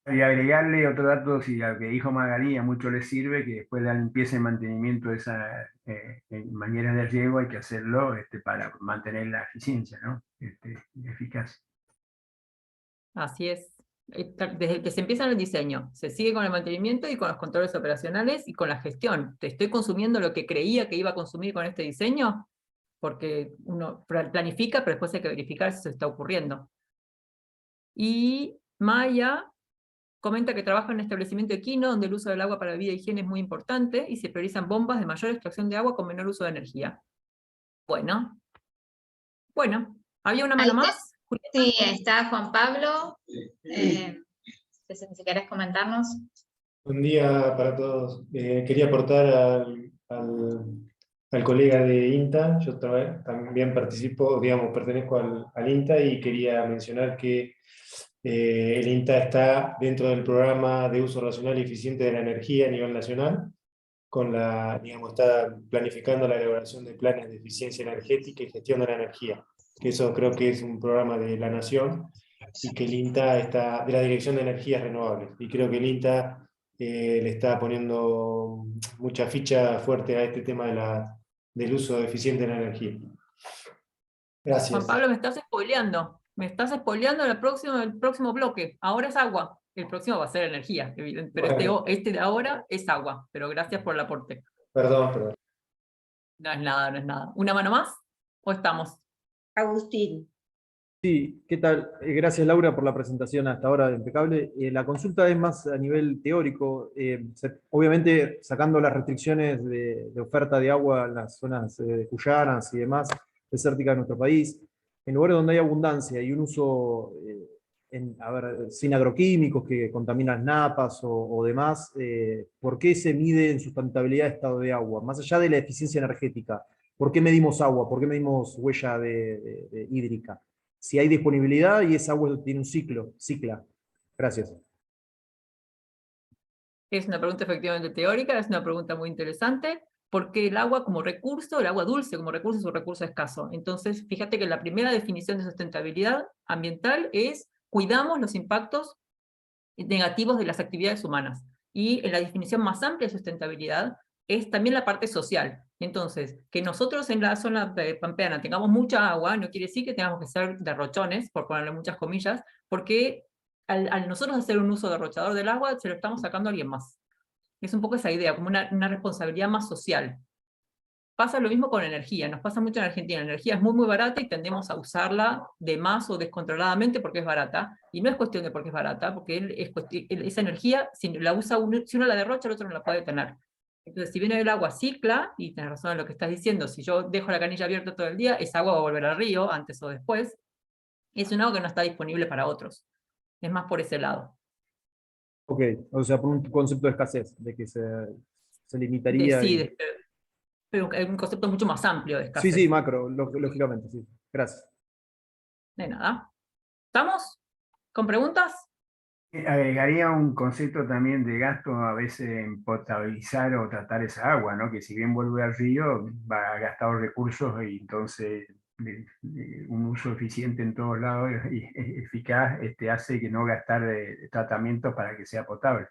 Y agregarle otro dato, si a lo que dijo Magalí a mucho les sirve, que después de la limpieza y mantenimiento de esas maneras de riego hay que hacerlo para mantener la eficiencia, ¿no? Eficaz. Así es. Desde que se empieza en el diseño, se sigue con el mantenimiento y con los controles operacionales y con la gestión. ¿Te estoy consumiendo lo que creía que iba a consumir con este diseño? Porque uno planifica, pero después hay que verificar si se está ocurriendo. Y Maya comenta que trabaja en un establecimiento equino donde el uso del agua para vida e higiene es muy importante y se priorizan bombas de mayor extracción de agua con menor uso de energía. Bueno. Bueno, ¿había una mano Ahí más? Sí, está Juan Pablo. Si querés comentarnos. Buen día para todos. Quería aportar al colega de INTA. Yo también participo, digamos, pertenezco al INTA y quería mencionar que el INTA está dentro del programa de uso racional y eficiente de la energía a nivel nacional, digamos, está planificando la elaboración de planes de eficiencia energética y gestión de la energía, que eso creo que es un programa de la Nación, y que el INTA está de la Dirección de Energías Renovables, y creo que el INTA le está poniendo mucha ficha fuerte a este tema del uso eficiente de la energía. Gracias. Juan Pablo, me estás spoileando. Me estás spoileando el próximo bloque. Ahora es agua. El próximo va a ser energía, evidente. Pero Bueno. este de ahora es agua. Pero gracias por el aporte. Perdón. No es nada, no es nada. ¿Una mano más? ¿O estamos? Agustín. Sí, ¿qué tal? Gracias Laura por la presentación hasta ahora, impecable. La consulta es más a nivel teórico, obviamente sacando las restricciones de oferta de agua en las zonas cuyanas y demás, desérticas de nuestro país, en lugares donde hay abundancia y un uso a ver, sin agroquímicos que contaminan napas o demás, ¿por qué se mide en sustentabilidad de estado de agua? Más allá de la eficiencia energética, ¿por qué medimos agua? ¿Por qué medimos huella hídrica? Si hay disponibilidad y esa agua tiene un cicla. Gracias. Es una pregunta efectivamente teórica, es una pregunta muy interesante, porque el agua como recurso, el agua dulce como recurso es un recurso escaso. Entonces, fíjate que la primera definición de sustentabilidad ambiental es cuidamos los impactos negativos de las actividades humanas. Y en la definición más amplia de sustentabilidad es también la parte social. Entonces, que nosotros en la zona pampeana tengamos mucha agua no quiere decir que tengamos que ser derrochones, por ponerle muchas comillas, porque al nosotros hacer un uso derrochador del agua, se lo estamos sacando a alguien más. Es un poco esa idea, como una responsabilidad más social. Pasa lo mismo con energía, nos pasa mucho en Argentina, la energía es muy muy barata y tendemos a usarla de más o descontroladamente porque es barata, y no es cuestión de porque es barata, porque esa energía, si la usa uno, si uno la derrocha, el otro no la puede tener. Entonces, si viene el agua cicla, y tienes razón en lo que estás diciendo, si yo dejo la canilla abierta todo el día, esa agua va a volver al río, antes o después, es un agua que no está disponible para otros. Es más por ese lado. Ok, o sea, por un concepto de escasez, de que se limitaría. Decide, pero es un concepto mucho más amplio de Sí, escasez. sí, macro, lógicamente, sí. Gracias. De nada. ¿Estamos? ¿Con preguntas? Agregaría un concepto también de gasto a veces en potabilizar o tratar esa agua, ¿no? Que si bien vuelve al río, va a gastar recursos y entonces un uso eficiente en todos lados y eficaz hace que no gastar tratamientos para que sea potable.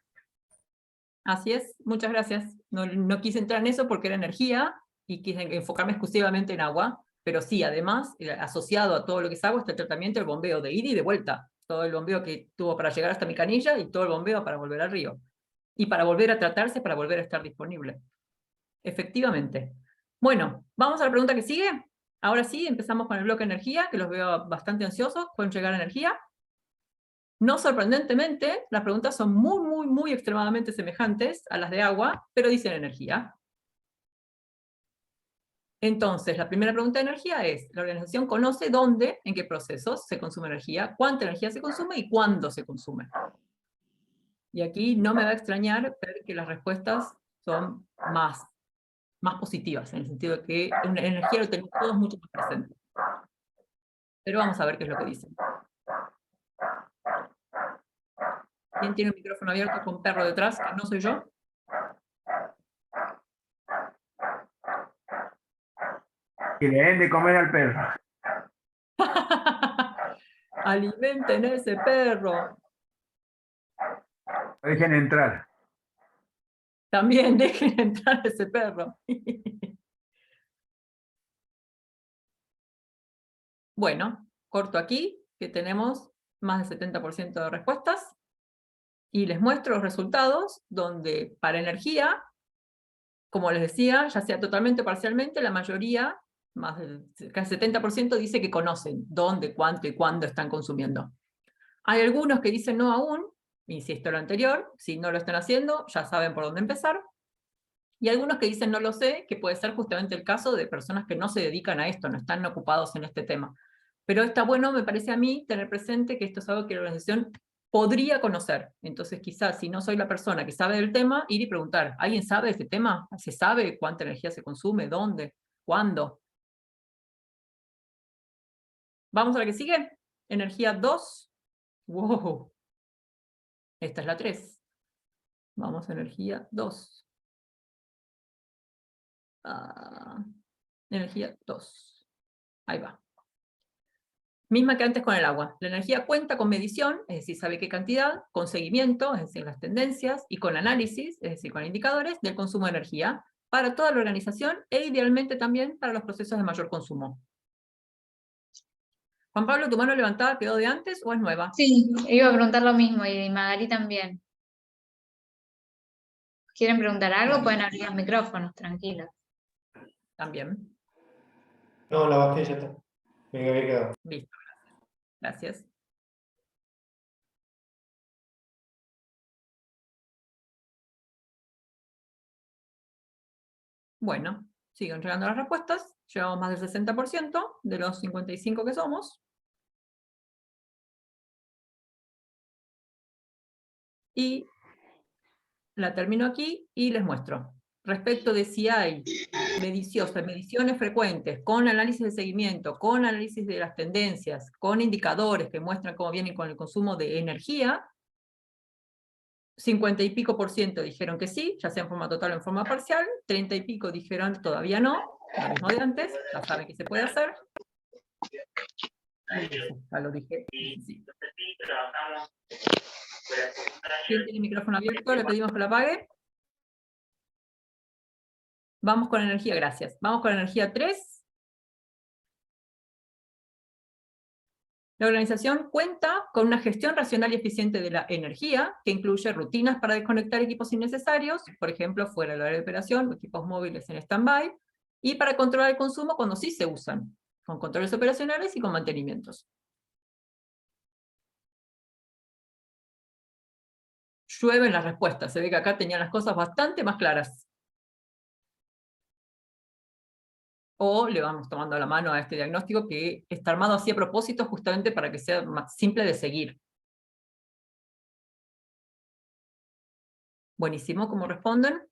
Así es, muchas gracias. No quise entrar en eso porque era energía y quise enfocarme exclusivamente en agua, pero sí, además, asociado a todo lo que es agua está el tratamiento, el bombeo de ida y de vuelta. Todo el bombeo que tuvo para llegar hasta mi canilla y todo el bombeo para volver al río. Y para volver a tratarse, para volver a estar disponible. Efectivamente. Bueno, vamos a la pregunta que sigue. Ahora sí, empezamos con el bloque energía, que los veo bastante ansiosos. ¿Pueden llegar a energía? No sorprendentemente, las preguntas son muy, muy, muy extremadamente semejantes a las de agua, pero dicen energía. Entonces, la primera pregunta de energía es, la organización conoce dónde, en qué procesos se consume energía, cuánta energía se consume y cuándo se consume. Y aquí no me va a extrañar ver que las respuestas son más positivas, en el sentido de que en energía lo tenemos todos mucho más presente. Pero vamos a ver qué es lo que dicen. ¿Quién tiene un micrófono abierto con perro detrás, que no soy yo? Que le den de comer al perro. Alimenten ese perro. Dejen entrar. También dejen entrar ese perro. Bueno, corto aquí, que tenemos más del 70% de respuestas. Y les muestro los resultados, donde para energía, como les decía, ya sea totalmente o parcialmente, la mayoría, más del casi 70%, dice que conocen dónde, cuánto y cuándo están consumiendo. Hay algunos que dicen no aún, insisto en lo anterior, si no lo están haciendo, ya saben por dónde empezar. Y algunos que dicen no lo sé, que puede ser justamente el caso de personas que no se dedican a esto, no están ocupados en este tema. Pero está bueno, me parece a mí, tener presente que esto es algo que la organización podría conocer. Entonces, quizás, si no soy la persona que sabe del tema, ir y preguntar, ¿alguien sabe de este tema? ¿Se sabe cuánta energía se consume? ¿Dónde? ¿Cuándo? Vamos a la que sigue. Energía 2. ¡Wow! Esta es la 3. Vamos a energía 2. Energía 2. Ahí va. Misma que antes con el agua. La energía cuenta con medición, es decir, sabe qué cantidad, con seguimiento, es decir, las tendencias, y con análisis, es decir, con indicadores del consumo de energía, para toda la organización e idealmente también para los procesos de mayor consumo. Juan Pablo, ¿tu mano levantada quedó de antes o es nueva? Sí, iba a preguntar lo mismo y Magali también. ¿Quieren preguntar algo? Pueden abrir los micrófonos, tranquilos. También. No, la bajé, ya está. Me había quedado. Listo. Gracias. Bueno, siguen llegando las respuestas. Llevamos más del 60% de los 55 que somos. Y la termino aquí y les muestro. Respecto de si hay mediciones frecuentes, con análisis de seguimiento, con análisis de las tendencias, con indicadores que muestran cómo vienen con el consumo de energía, 50 y pico % dijeron que sí, ya sea en forma total o en forma parcial, 30 y pico todijeron todavía no, lo mismo de antes, ya saben que se puede hacer. Ya lo dije. Sí. ¿Quién tiene el micrófono abierto? Le pedimos que lo apague. Vamos con energía, gracias. Vamos con energía 3. La organización cuenta con una gestión racional y eficiente de la energía, que incluye rutinas para desconectar equipos innecesarios, por ejemplo, fuera del área de operación, o equipos móviles en stand-by, y para controlar el consumo cuando sí se usan, con controles operacionales y con mantenimientos. Llueven las respuestas, se ve que acá tenían las cosas bastante más claras. O le vamos tomando la mano a este diagnóstico que está armado así a propósito justamente para que sea más simple de seguir. Buenísimo, ¿cómo responden?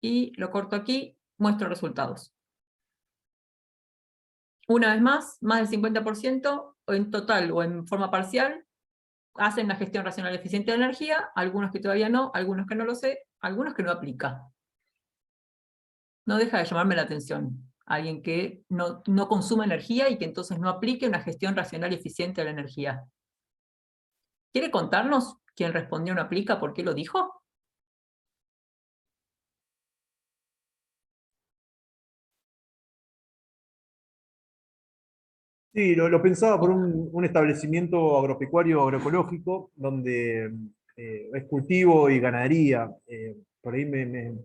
Y lo corto aquí, muestro resultados. Una vez más del 50% en total o en forma parcial hacen la gestión racional y eficiente de energía, algunos que todavía no, algunos que no lo sé, algunos que no aplica. No deja de llamarme la atención. Alguien que no consuma energía y que entonces no aplique una gestión racional y eficiente de la energía. ¿Quiere contarnos quién respondió no aplica, por qué lo dijo? Sí, lo pensaba por un establecimiento agropecuario agroecológico donde es cultivo y ganadería. Por ahí me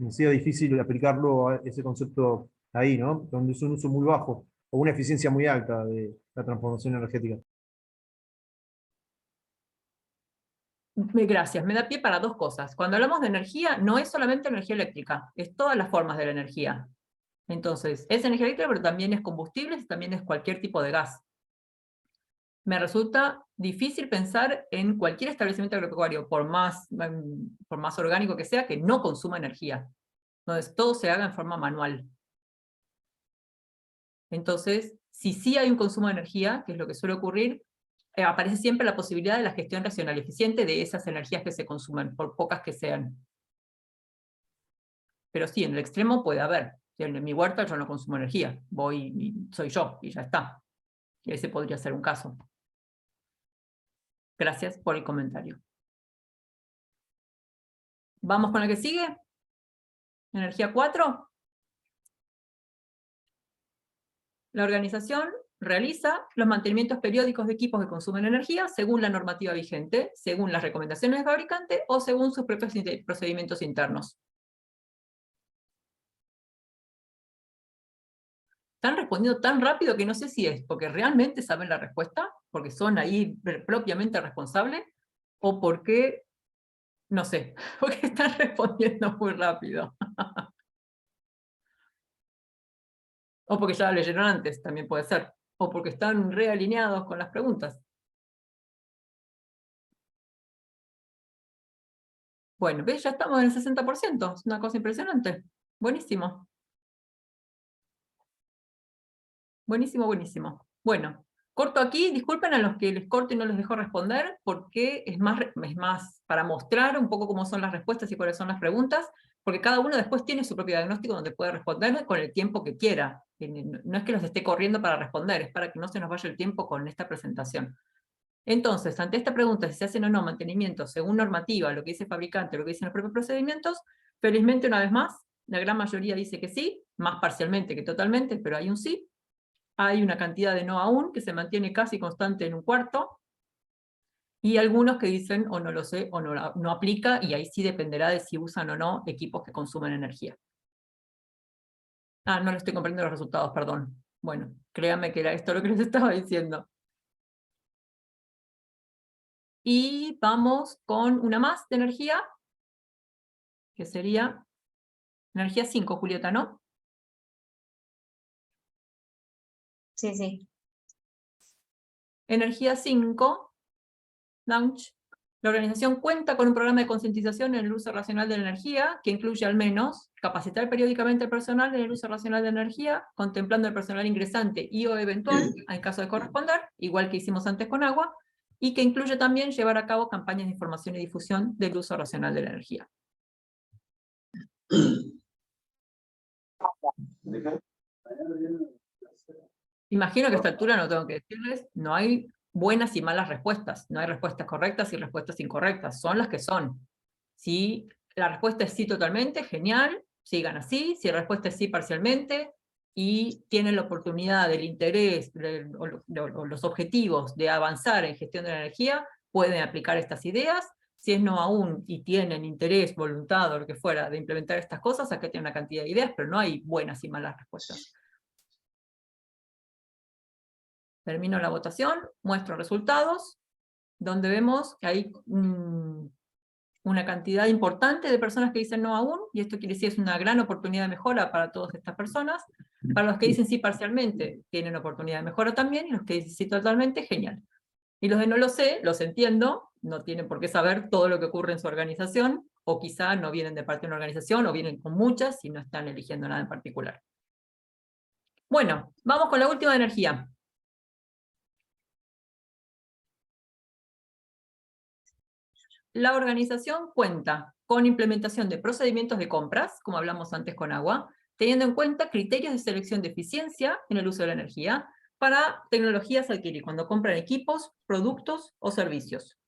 hacía difícil aplicarlo a ese concepto ahí, ¿no? Donde es un uso muy bajo o una eficiencia muy alta de la transformación energética. Gracias, me da pie para dos cosas. Cuando hablamos de energía, no es solamente energía eléctrica, es todas las formas de la energía. Entonces, es energía eléctrica, pero también es combustibles, también es cualquier tipo de gas. Me resulta difícil pensar en cualquier establecimiento agropecuario, por más orgánico que sea, que no consuma energía. Entonces, todo se haga en forma manual. Entonces, si sí hay un consumo de energía, que es lo que suele ocurrir, aparece siempre la posibilidad de la gestión racional y eficiente de esas energías que se consumen, por pocas que sean. Pero sí, en el extremo puede haber. En mi huerta yo no consumo energía, voy y soy yo, y ya está. Y ese podría ser un caso. Gracias por el comentario. ¿Vamos con el que sigue? Energía 4. La organización realiza los mantenimientos periódicos de equipos que consumen energía según la normativa vigente, según las recomendaciones del fabricante o según sus propios procedimientos internos. Están respondiendo tan rápido que no sé si es porque realmente saben la respuesta, porque son ahí propiamente responsables, o porque, no sé, porque están respondiendo muy rápido. O porque ya la leyeron antes, también puede ser. O porque están realineados con las preguntas. Bueno, ¿ves? Ya estamos en el 60%, es una cosa impresionante. Buenísimo. Buenísimo, buenísimo. Bueno, corto aquí, disculpen a los que les corto y no les dejo responder, porque es más para mostrar un poco cómo son las respuestas y cuáles son las preguntas, porque cada uno después tiene su propio diagnóstico donde puede responder con el tiempo que quiera. No es que los esté corriendo para responder, es para que no se nos vaya el tiempo con esta presentación. Entonces, ante esta pregunta, si se hacen o no mantenimientos según normativa, lo que dice el fabricante, lo que dicen los propios procedimientos, felizmente una vez más, la gran mayoría dice que sí, más parcialmente que totalmente, pero hay un sí. Hay una cantidad de no aún, que se mantiene casi constante en un cuarto, y algunos que dicen o no lo sé, o no aplica, y ahí sí dependerá de si usan o no equipos que consumen energía. Ah, no le estoy comprendiendo los resultados, perdón. Bueno, créanme que era esto lo que les estaba diciendo. Y vamos con una más de energía, que sería energía 5, Julieta, ¿no? Sí, sí. Energía 5, launch. La organización cuenta con un programa de concientización en el uso racional de la energía, que incluye al menos capacitar periódicamente al personal en el uso racional de la energía, contemplando el personal ingresante y o eventual, en caso de corresponder, igual que hicimos antes con agua, y que incluye también llevar a cabo campañas de información y difusión del uso racional de la energía. Imagino que a esta altura no tengo que decirles, no hay buenas y malas respuestas, no hay respuestas correctas y respuestas incorrectas, son las que son. Si la respuesta es sí totalmente, genial, sigan así. Si la respuesta es sí parcialmente, y tienen la oportunidad del interés o los objetivos de avanzar en gestión de la energía, pueden aplicar estas ideas. Si es no aún y tienen interés, voluntad o lo que fuera de implementar estas cosas, acá tienen una cantidad de ideas, pero no hay buenas y malas respuestas. Termino la votación, muestro resultados, donde vemos que hay una cantidad importante de personas que dicen no aún, y esto quiere decir es una gran oportunidad de mejora para todas estas personas. Para los que dicen sí parcialmente, tienen oportunidad de mejora también, y los que dicen sí totalmente, genial. Y los de no lo sé, los entiendo, no tienen por qué saber todo lo que ocurre en su organización, o quizá no vienen de parte de una organización, o vienen con muchas y no están eligiendo nada en particular. Bueno, vamos con la última energía. La organización cuenta con implementación de procedimientos de compras, como hablamos antes con agua, teniendo en cuenta criterios de selección de eficiencia en el uso de la energía para tecnologías a adquirir cuando compran equipos, productos o servicios.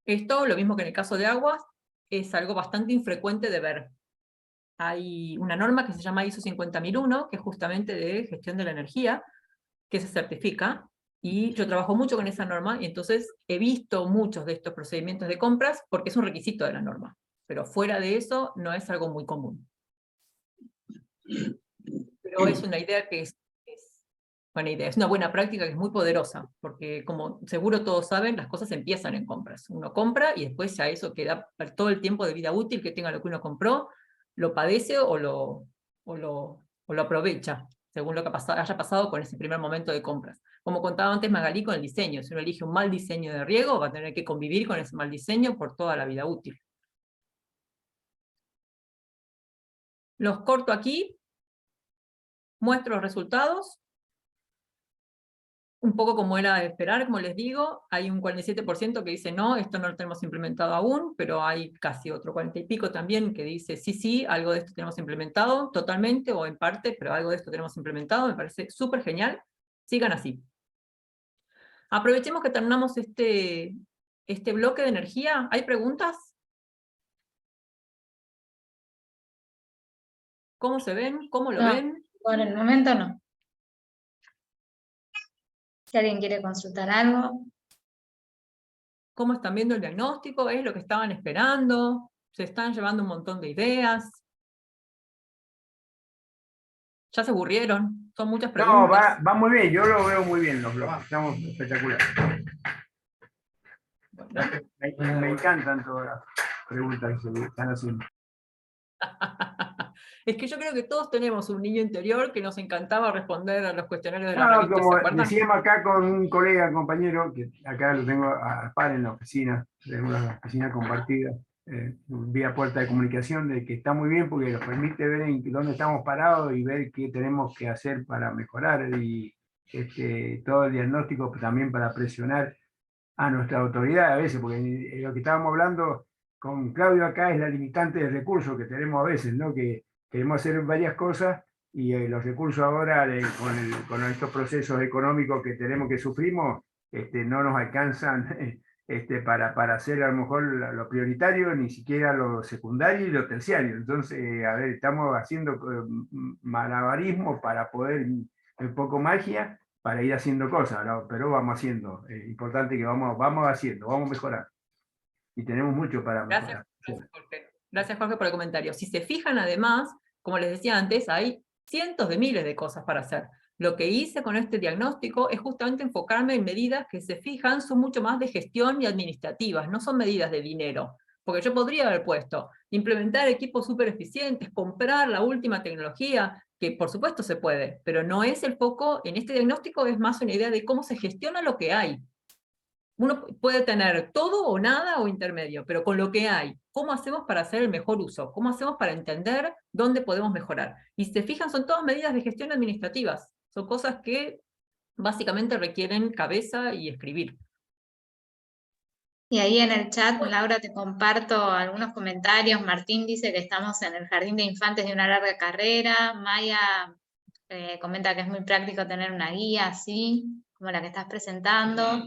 Esto, lo mismo que en el caso de aguas, es algo bastante infrecuente de ver. Hay una norma que se llama ISO 50001, que es justamente de gestión de la energía, que se certifica, y yo trabajo mucho con esa norma, y entonces he visto muchos de estos procedimientos de compras porque es un requisito de la norma, pero fuera de eso no es algo muy común. Pero es una idea que es buena idea, es una buena práctica que es muy poderosa, porque como seguro todos saben, las cosas empiezan en compras. Uno compra y después ya eso queda todo el tiempo de vida útil que tenga lo que uno compró, lo padece o lo aprovecha, según lo que haya pasado con ese primer momento de compras. Como contaba antes Magalí con el diseño, si uno elige un mal diseño de riego, va a tener que convivir con ese mal diseño por toda la vida útil. Los corto aquí, muestro los resultados, un poco como era de esperar, como les digo, hay un 47% que dice no, esto no lo tenemos implementado aún, pero hay casi otro 40 y pico también que dice sí, sí, algo de esto tenemos implementado, totalmente o en parte, pero algo de esto tenemos implementado, me parece súper genial, sigan así. Aprovechemos que terminamos este bloque de energía. ¿Hay preguntas? ¿Cómo se ven? ¿Cómo lo ven? Por el momento no. Si alguien quiere consultar algo. ¿Cómo están viendo el diagnóstico? ¿Es lo que estaban esperando? ¿Se están llevando un montón de ideas? ¿Ya se aburrieron? Son muchas preguntas. No, va muy bien, yo lo veo muy bien los blogs, estamos espectaculares. Me encantan todas las preguntas que se están haciendo. Es que yo creo que todos tenemos un niño interior que nos encantaba responder a los cuestionarios de la No, revista, ¿se como acuerdan? decíamos acá con un colega, compañero, que acá lo tengo a par en la oficina, en una oficina compartida, vía puerta de comunicación, de que está muy bien porque nos permite ver en dónde estamos parados y ver qué tenemos que hacer para mejorar, y todo el diagnóstico también para presionar a nuestra autoridad a veces, porque lo que estábamos hablando con Claudio acá es la limitante de recursos que tenemos a veces, ¿no? Que queremos hacer varias cosas y los recursos ahora, con estos procesos económicos que tenemos, que sufrimos, no nos alcanzan para hacer a lo mejor lo prioritario, ni siquiera lo secundario y lo terciario. Entonces, a ver, estamos haciendo malabarismo para poder, un poco magia, para ir haciendo cosas, ¿no? Pero vamos haciendo. Es importante que vamos haciendo, vamos mejorando. Y tenemos mucho para mejorar. Gracias, Jorge. Gracias, Jorge, por el comentario. Si se fijan, además, como les decía antes, hay cientos de miles de cosas para hacer. Lo que hice con este diagnóstico es justamente enfocarme en medidas que se fijan, son mucho más de gestión y administrativas, no son medidas de dinero. Porque yo podría haber puesto, implementar equipos súper eficientes, comprar la última tecnología, que por supuesto se puede, pero no es el foco en este diagnóstico, es más una idea de cómo se gestiona lo que hay. Uno puede tener todo o nada o intermedio, pero con lo que hay, ¿cómo hacemos para hacer el mejor uso? ¿Cómo hacemos para entender dónde podemos mejorar? Y si se fijan, son todas medidas de gestión administrativas. Son cosas que básicamente requieren cabeza y escribir. Y ahí en el chat, Laura, te comparto algunos comentarios. Martín dice que estamos en el jardín de infantes de una larga carrera. Maya comenta que es muy práctico tener una guía así, como la que estás presentando.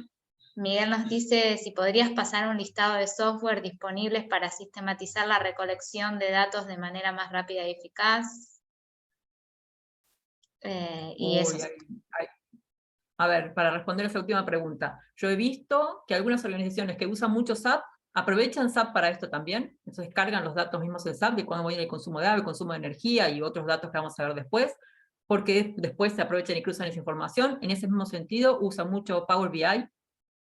Miguel nos dice si podrías pasar un listado de software disponibles para sistematizar la recolección de datos de manera más rápida y eficaz. Y eso. A ver, para responder a esa última pregunta, yo he visto que algunas organizaciones que usan mucho SAP aprovechan SAP para esto también, entonces cargan los datos mismos del SAP de cuándo voy a ir el consumo de agua, el consumo de energía y otros datos que vamos a ver después, porque después se aprovechan y cruzan esa información. En ese mismo sentido, usan mucho Power BI,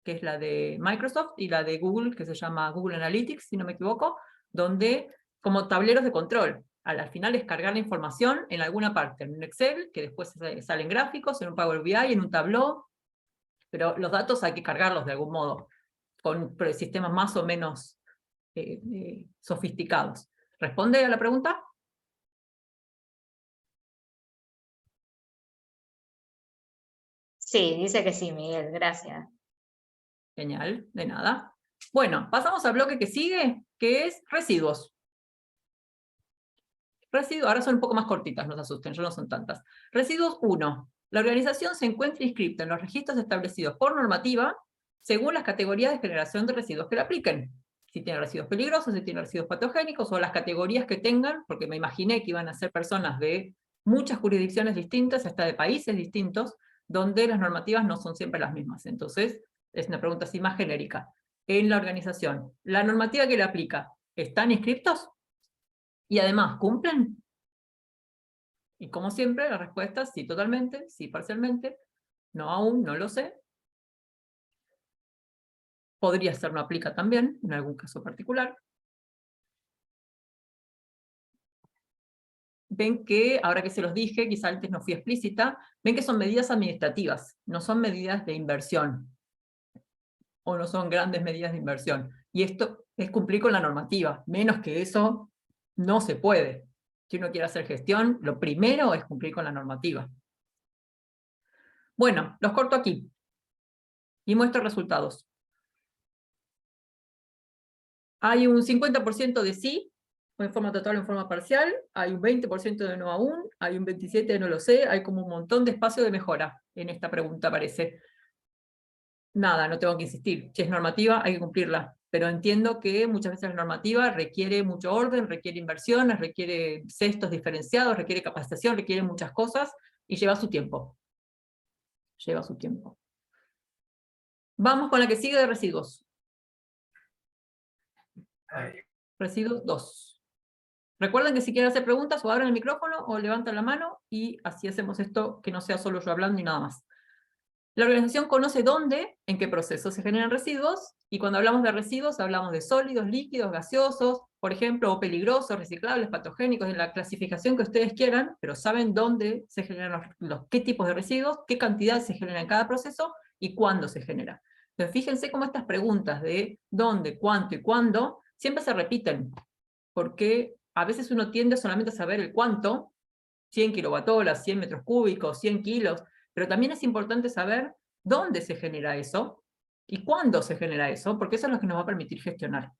que es la de Microsoft, y la de Google, que se llama Google Analytics, si no me equivoco, donde como tableros de control, al final es cargar la información en alguna parte, en un Excel, que después salen gráficos, en un Power BI, en un Tableau, pero los datos hay que cargarlos de algún modo, con sistemas más o menos sofisticados. ¿Responde a la pregunta? Sí, dice que sí, Miguel, gracias. Genial, de nada. Bueno, pasamos al bloque que sigue, que es residuos. Residuos, ahora son un poco más cortitas, no se asusten, ya no son tantas. Residuos 1. La organización se encuentra inscrita en los registros establecidos por normativa según las categorías de generación de residuos que la apliquen. Si tiene residuos peligrosos, si tiene residuos patogénicos, o las categorías que tengan, porque me imaginé que iban a ser personas de muchas jurisdicciones distintas, hasta de países distintos, donde las normativas no son siempre las mismas. Entonces, es una pregunta así más genérica. En la organización, ¿la normativa que le aplica, están inscriptos? Y además, ¿cumplen? Y como siempre, la respuesta es sí totalmente, sí parcialmente, no aún, no lo sé. Podría ser no aplica también, en algún caso particular. Ven que, ahora que se los dije, quizá antes no fui explícita, ven que son medidas administrativas, no son medidas de inversión. O no son grandes medidas de inversión. Y esto es cumplir con la normativa. Menos que eso, no se puede. Si uno quiere hacer gestión, lo primero es cumplir con la normativa. Bueno, los corto aquí. Y muestro resultados. Hay un 50% de sí, o en forma total o en forma parcial. Hay un 20% de no aún. Hay un 27% de no lo sé. Hay como un montón de espacio de mejora en esta pregunta, parece. Nada, no tengo que insistir. Si es normativa, hay que cumplirla. Pero entiendo que muchas veces la normativa requiere mucho orden, requiere inversiones, requiere cestos diferenciados, requiere capacitación, requiere muchas cosas, y lleva su tiempo. Lleva su tiempo. Vamos con la que sigue de residuos. Residuos 2. Recuerden que si quieren hacer preguntas, o abran el micrófono, o levantan la mano, y así hacemos esto, que no sea solo yo hablando y nada más. La organización conoce dónde, en qué procesos se generan residuos, y cuando hablamos de residuos hablamos de sólidos, líquidos, gaseosos, por ejemplo, o peligrosos, reciclables, patogénicos, en la clasificación que ustedes quieran, pero saben dónde se generan qué tipos de residuos, qué cantidad se genera en cada proceso, y cuándo se genera. Entonces fíjense cómo estas preguntas de dónde, cuánto y cuándo, siempre se repiten, porque a veces uno tiende solamente a saber el cuánto, 100 kilovatoras, 100 metros cúbicos, 100 kilos, pero también es importante saber dónde se genera eso y cuándo se genera eso, porque eso es lo que nos va a permitir gestionar.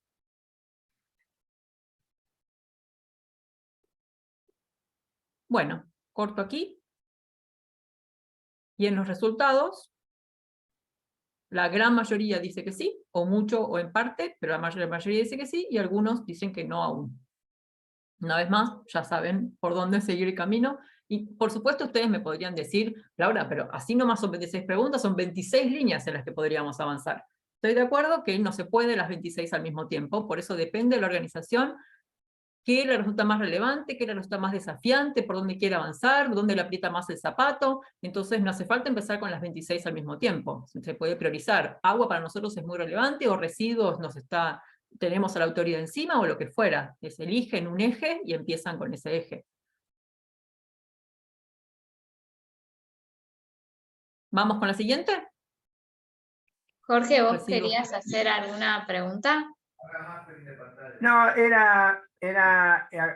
Bueno, corto aquí. Y en los resultados, la gran mayoría dice que sí, o mucho o en parte, pero la mayoría dice que sí, y algunos dicen que no aún. Una vez más, ya saben por dónde seguir el camino. Y por supuesto ustedes me podrían decir, Laura, pero así nomás son 26 preguntas, son 26 líneas en las que podríamos avanzar. Estoy de acuerdo que no se puede las 26 al mismo tiempo, por eso depende de la organización qué le resulta más relevante, qué le resulta más desafiante, por dónde quiere avanzar, dónde le aprieta más el zapato. Entonces no hace falta empezar con las 26 al mismo tiempo. Se puede priorizar. Agua para nosotros es muy relevante, o residuos tenemos a la autoridad encima, o lo que fuera. Se eligen un eje y empiezan con ese eje. ¿Vamos con la siguiente? Jorge, ¿vos Residuos. querías hacer alguna pregunta? No, era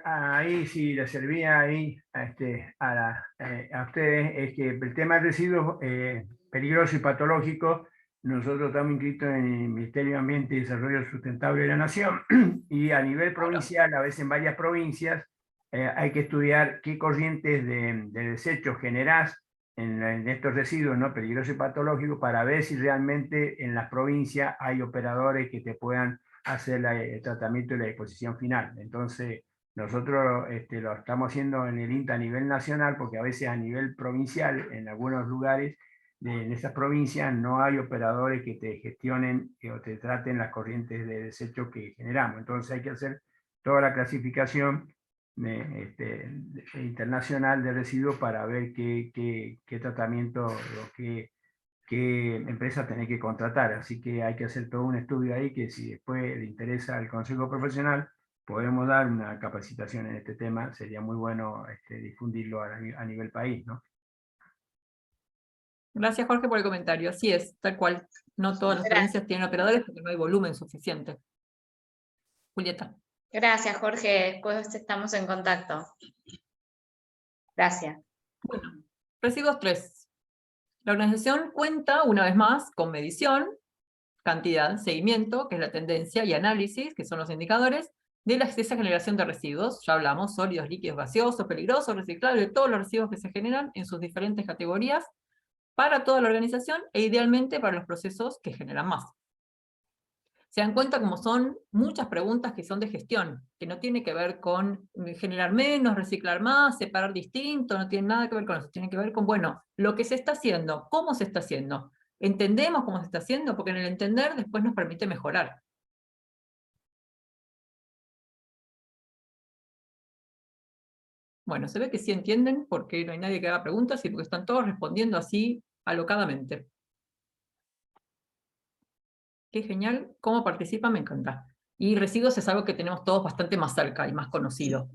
ahí, si le servía ahí a ustedes, es que el tema de residuos peligrosos y patológicos, nosotros estamos inscritos en el Ministerio de Ambiente y Desarrollo Sustentable de la Nación, y a nivel provincial, a veces en varias provincias, hay que estudiar qué corrientes de desechos generás en estos residuos, ¿no?, peligrosos y patológicos, para ver si realmente en las provincias hay operadores que te puedan hacer el tratamiento y la disposición final. Entonces, nosotros lo estamos haciendo en el INTA a nivel nacional, porque a veces a nivel provincial, en algunos lugares, en esas provincias, no hay operadores que te gestionen o te traten las corrientes de desecho que generamos. Entonces hay que hacer toda la clasificación internacional de residuos para ver qué tratamiento o qué empresa tenés que contratar. Así que hay que hacer todo un estudio ahí, que si después le interesa al Consejo Profesional, podemos dar una capacitación en este tema. Sería muy bueno difundirlo a nivel país, ¿no? Gracias, Jorge, por el comentario. Así es, tal cual. No todas las provincias tienen operadores porque no hay volumen suficiente. Julieta. Gracias, Jorge. Después estamos en contacto. Gracias. Bueno, residuos 3. La organización cuenta, una vez más, con medición, cantidad, seguimiento, que es la tendencia, y análisis, que son los indicadores, de esa generación de residuos. Ya hablamos, sólidos, líquidos, gaseosos, peligrosos, reciclables, todos los residuos que se generan en sus diferentes categorías, para toda la organización, e idealmente para los procesos que generan más. Se dan cuenta como son muchas preguntas que son de gestión, que no tiene que ver con generar menos, reciclar más, separar distinto, no tiene nada que ver con eso, tiene que ver con, bueno, lo que se está haciendo, cómo se está haciendo, entendemos cómo se está haciendo, porque en el entender después nos permite mejorar. Bueno, se ve que sí entienden, porque no hay nadie que haga preguntas y porque están todos respondiendo así alocadamente. Qué genial, cómo participan, me encanta. Y residuos es algo que tenemos todos bastante más cerca y más conocido.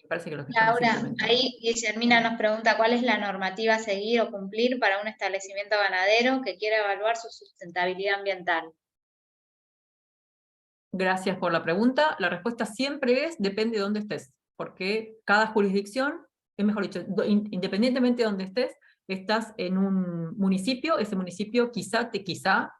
Me parece que los que estamos Laura, implementando. ahí Guillermina nos pregunta cuál es la normativa a seguir o cumplir para un establecimiento ganadero que quiera evaluar su sustentabilidad ambiental. Gracias por la pregunta. La respuesta siempre es, depende de dónde estés, porque cada jurisdicción, es mejor dicho, independientemente de dónde estés, estás en un municipio, ese municipio quizá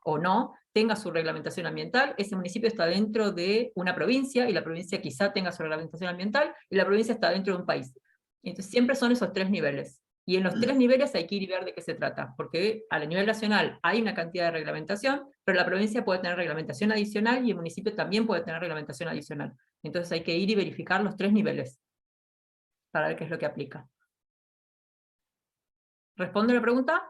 o no tenga su reglamentación ambiental, ese municipio está dentro de una provincia, y la provincia quizá tenga su reglamentación ambiental, y la provincia está dentro de un país. Entonces siempre son esos 3 niveles. Y en los 3 niveles hay que ir y ver de qué se trata, porque a nivel nacional hay una cantidad de reglamentación, pero la provincia puede tener reglamentación adicional y el municipio también puede tener reglamentación adicional. Entonces hay que ir y verificar los 3 niveles para ver qué es lo que aplica. ¿Responde la pregunta?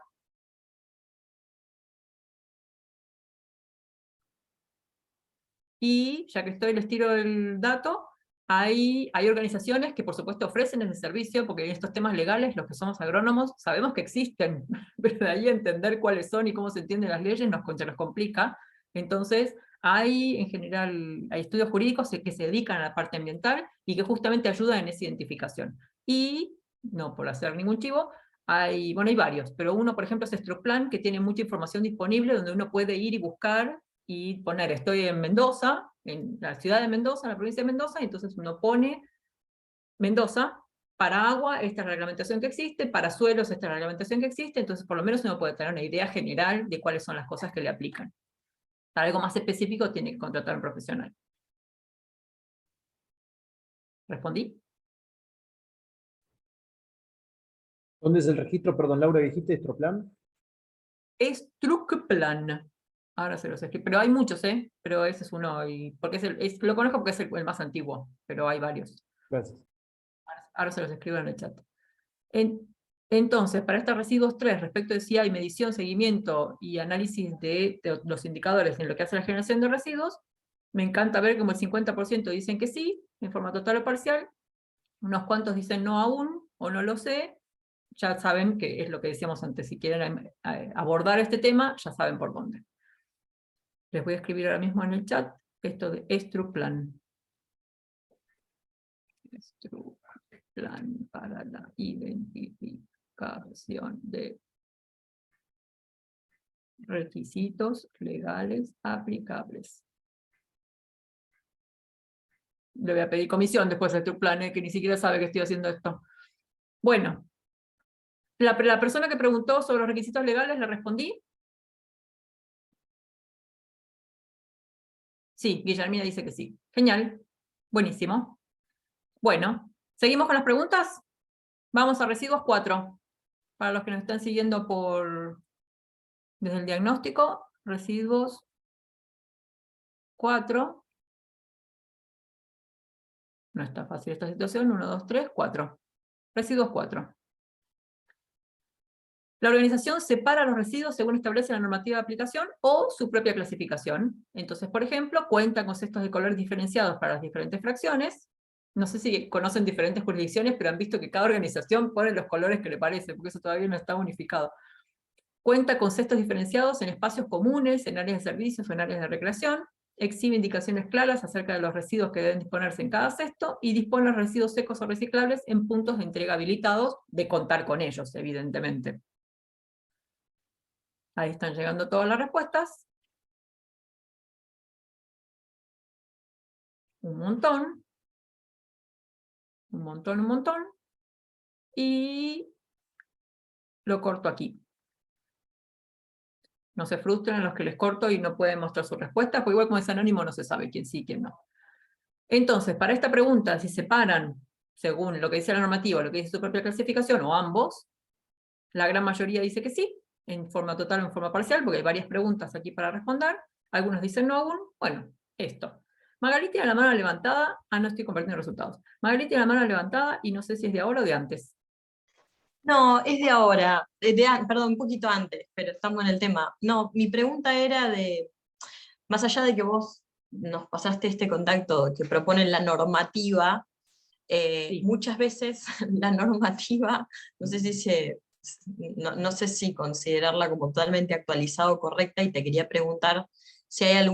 Y ya que estoy, les tiro el dato. Hay organizaciones que por supuesto ofrecen ese servicio, porque en estos temas legales, los que somos agrónomos, sabemos que existen, pero de ahí entender cuáles son y cómo se entienden las leyes se nos complica. Entonces, en general, hay estudios jurídicos que se dedican a la parte ambiental y que justamente ayudan en esa identificación. Y, no por hacer ningún chivo, hay varios, pero uno, por ejemplo, es Strucplan, que tiene mucha información disponible, donde uno puede ir y buscar y poner, estoy en Mendoza, en la ciudad de Mendoza, en la provincia de Mendoza, y entonces uno pone Mendoza, para agua, esta es la reglamentación que existe, para suelos, esta es la reglamentación que existe, entonces por lo menos uno puede tener una idea general de cuáles son las cosas que le aplican. Para algo más específico tiene que contratar a un profesional. ¿Respondí? ¿Dónde es el registro? Perdón, Laura, dijiste Strucplan. Strucplan. Ahora se los escribo. Pero hay muchos, pero ese es uno, porque lo conozco porque es el más antiguo, pero hay varios. Gracias. Ahora se los escribo en el chat. Entonces, para estos residuos 3, respecto de si hay medición, seguimiento y análisis de los indicadores en lo que hace la generación de residuos, me encanta ver como el 50% dicen que sí, en forma total o parcial, unos cuantos dicen no aún, o no lo sé, ya saben que es lo que decíamos antes, si quieren abordar este tema, ya saben por dónde. Les voy a escribir ahora mismo en el chat esto de Estruplan. Estruplan para la identificación de requisitos legales aplicables. Le voy a pedir comisión después de Estruplan, que ni siquiera sabe que estoy haciendo esto. Bueno, la persona que preguntó sobre los requisitos legales, ¿le respondí? Sí, Guillermina dice que sí. Genial. Buenísimo. Bueno, ¿seguimos con las preguntas? Vamos a residuos 4. Para los que nos están siguiendo desde el diagnóstico, residuos 4. No está fácil esta situación. 1, 2, 3, 4. Residuos 4. La organización separa los residuos según establece la normativa de aplicación o su propia clasificación. Entonces, por ejemplo, cuenta con cestos de colores diferenciados para las diferentes fracciones. No sé si conocen diferentes jurisdicciones, pero han visto que cada organización pone los colores que le parece, porque eso todavía no está unificado. Cuenta con cestos diferenciados en espacios comunes, en áreas de servicios o en áreas de recreación. Exhibe indicaciones claras acerca de los residuos que deben disponerse en cada cesto y dispone los residuos secos o reciclables en puntos de entrega habilitados, de contar con ellos, evidentemente. Ahí están llegando todas las respuestas. Un montón. Un montón, un montón. Y lo corto aquí. No se frustren los que les corto y no pueden mostrar su respuesta, porque igual como es anónimo no se sabe quién sí y quién no. Entonces, para esta pregunta, si separan, según lo que dice la normativa, lo que dice su propia clasificación, o ambos, la gran mayoría dice que sí, en forma total o en forma parcial, porque hay varias preguntas aquí para responder. Algunos dicen no aún. Bueno, esto. Magalí tiene la mano levantada. No estoy compartiendo resultados. Magalí tiene la mano levantada y no sé si es de ahora o de antes. No, es de ahora, perdón, un poquito antes, pero estamos en el tema. No, mi pregunta era más allá de que vos nos pasaste este contacto que propone la normativa, Sí. muchas veces la normativa, no sé si considerarla como totalmente actualizada o correcta, y te quería preguntar si hay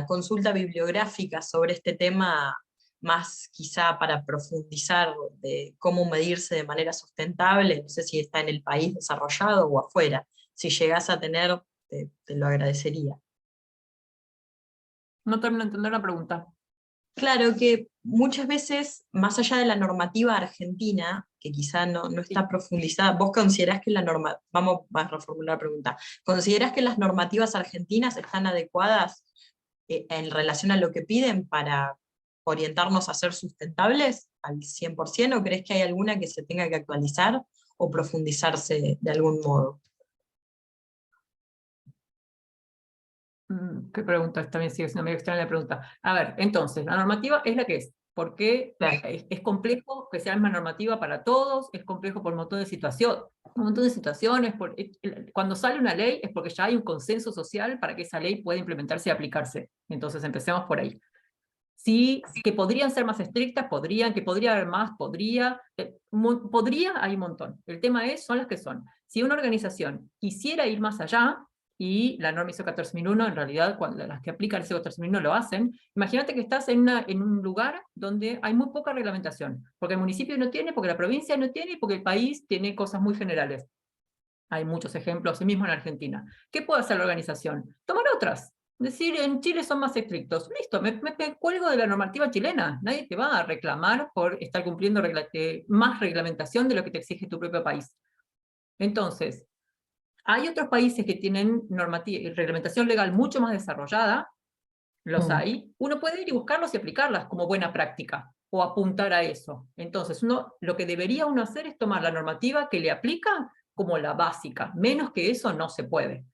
consulta bibliográfica sobre este tema, más quizá para profundizar de cómo medirse de manera sustentable. No sé si está en el país desarrollado o afuera. Si llegás a tener, te lo agradecería. No termino de entender la pregunta. Claro que muchas veces, más allá de la normativa argentina, que quizá no está profundizada, ¿vos considerás que vamos a reformular la pregunta, ¿considerás que las normativas argentinas están adecuadas en relación a lo que piden para orientarnos a ser sustentables al 100%, o crees que hay alguna que se tenga que actualizar o profundizarse de algún modo? ¿Qué pregunta? También sigue siendo medio extraña la pregunta. A ver, entonces, la normativa es la que es. ¿Por qué? Claro. Es complejo que sea la misma normativa para todos, es complejo por un montón de situaciones. Cuando sale una ley es porque ya hay un consenso social para que esa ley pueda implementarse y aplicarse. Entonces empecemos por ahí. Sí, que podrían ser más estrictas, que podría haber más, hay un montón. El tema son las que son. Si una organización quisiera ir más allá, y la norma ISO 14001, en realidad, cuando las que aplican ISO 14001 lo hacen, imagínate que estás en un lugar donde hay muy poca reglamentación, porque el municipio no tiene, porque la provincia no tiene, y porque el país tiene cosas muy generales. Hay muchos ejemplos, así mismo en Argentina. ¿Qué puede hacer la organización? Tomar otras. Decir, en Chile son más estrictos. Listo, me cuelgo de la normativa chilena. Nadie te va a reclamar por estar cumpliendo más reglamentación de lo que te exige tu propio país. Entonces, hay otros países que tienen reglamentación legal mucho más desarrollada, los hay. Uno puede ir y buscarlos y aplicarlas como buena práctica, o apuntar a eso. Entonces, lo que debería uno hacer es tomar la normativa que le aplica como la básica. Menos que eso no se puede.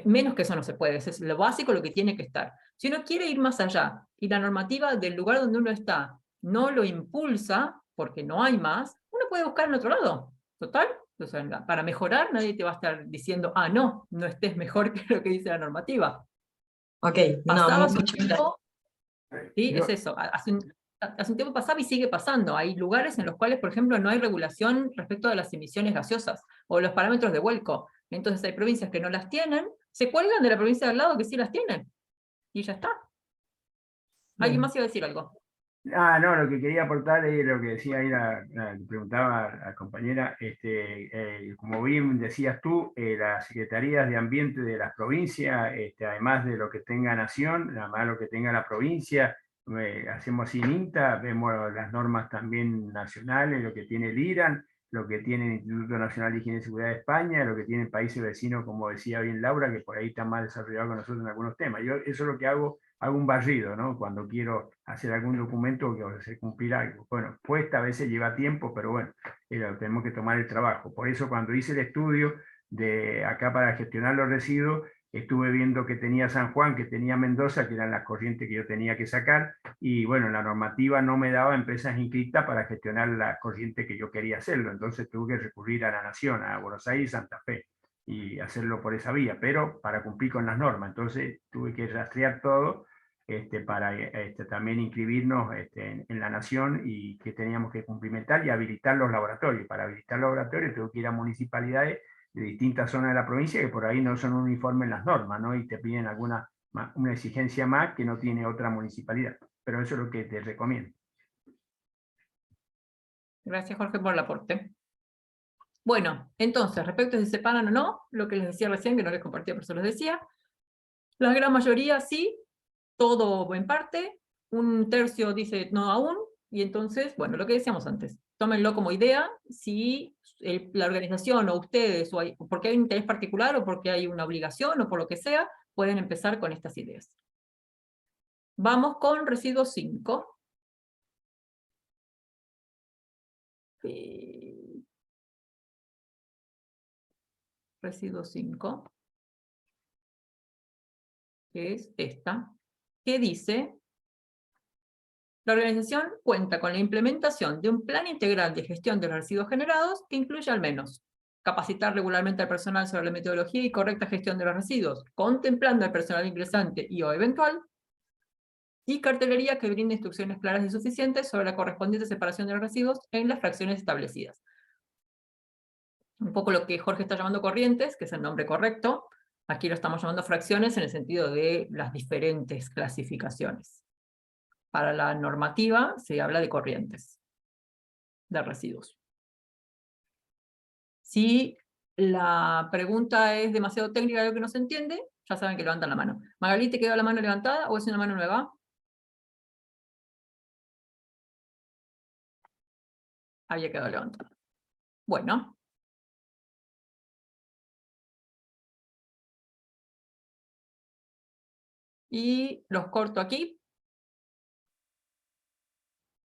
Menos que eso no se puede. Es lo básico lo que tiene que estar. Si uno quiere ir más allá, y la normativa del lugar donde uno está no lo impulsa, porque no hay más, uno puede buscar en otro lado. Total. O sea, para mejorar nadie te va a estar diciendo, no estés mejor que lo que dice la normativa. Ok, Pasado muchas gracias. tiempo, ¿sí? Es eso. hace un tiempo pasaba y sigue pasando. Hay lugares en los cuales, por ejemplo, no hay regulación respecto de las emisiones gaseosas o los parámetros de vuelco. Entonces hay provincias que no las tienen, se cuelgan de la provincia de al lado que sí las tienen. Y ya está. ¿Alguien más iba a decir algo? No, lo que quería aportar es lo que decía ahí, preguntaba a la compañera, como bien decías tú, las secretarías de ambiente de las provincias, además de lo que tenga nación, además de lo que tenga la provincia, hacemos así en INTA, vemos las normas también nacionales, lo que tiene el IRAN, lo que tiene el Instituto Nacional de Higiene y Seguridad de España, lo que tienen países vecinos, como decía bien Laura, que por ahí están más desarrollados que nosotros en algunos temas. Yo eso es lo que hago un barrido, ¿no? Cuando quiero hacer algún documento que hacer cumplir algo. Bueno, cuesta, a veces lleva tiempo, pero bueno, tenemos que tomar el trabajo. Por eso cuando hice el estudio de acá para gestionar los residuos, estuve viendo que tenía San Juan, que tenía Mendoza, que eran las corrientes que yo tenía que sacar, y bueno, la normativa no me daba empresas inscritas para gestionar la corriente que yo quería hacerlo, entonces tuve que recurrir a la Nación, a Buenos Aires y Santa Fe, y hacerlo por esa vía, pero para cumplir con las normas, entonces tuve que rastrear todo, para también inscribirnos en la Nación y que teníamos que cumplimentar y habilitar los laboratorios. Para habilitar los laboratorios tengo que ir a municipalidades de distintas zonas de la provincia que por ahí no son uniformes las normas, ¿no? Y te piden una exigencia más que no tiene otra municipalidad. Pero eso es lo que te recomiendo. Gracias, Jorge, por el aporte. Bueno, entonces, respecto a si se separan o no, lo que les decía recién, que no les compartía, por eso les decía, la gran mayoría sí, todo en parte, un tercio dice no aún, y entonces, bueno, lo que decíamos antes, tómenlo como idea, si la organización o ustedes, porque hay un interés particular o porque hay una obligación o por lo que sea, pueden empezar con estas ideas. Vamos con residuo 5. Residuo 5, que es esta, que dice: la organización cuenta con la implementación de un plan integral de gestión de los residuos generados que incluye al menos capacitar regularmente al personal sobre la metodología y correcta gestión de los residuos, contemplando al personal ingresante y o eventual, y cartelería que brinde instrucciones claras y suficientes sobre la correspondiente separación de los residuos en las fracciones establecidas. Un poco lo que Jorge está llamando corrientes, que es el nombre correcto, aquí lo estamos llamando fracciones en el sentido de las diferentes clasificaciones. Para la normativa se habla de corrientes de residuos. Si la pregunta es demasiado técnica de algo que no se entiende, ya saben que levantan la mano. Magalí, ¿te quedó la mano levantada o es una mano nueva? Había quedado levantada. Bueno. Y los corto aquí.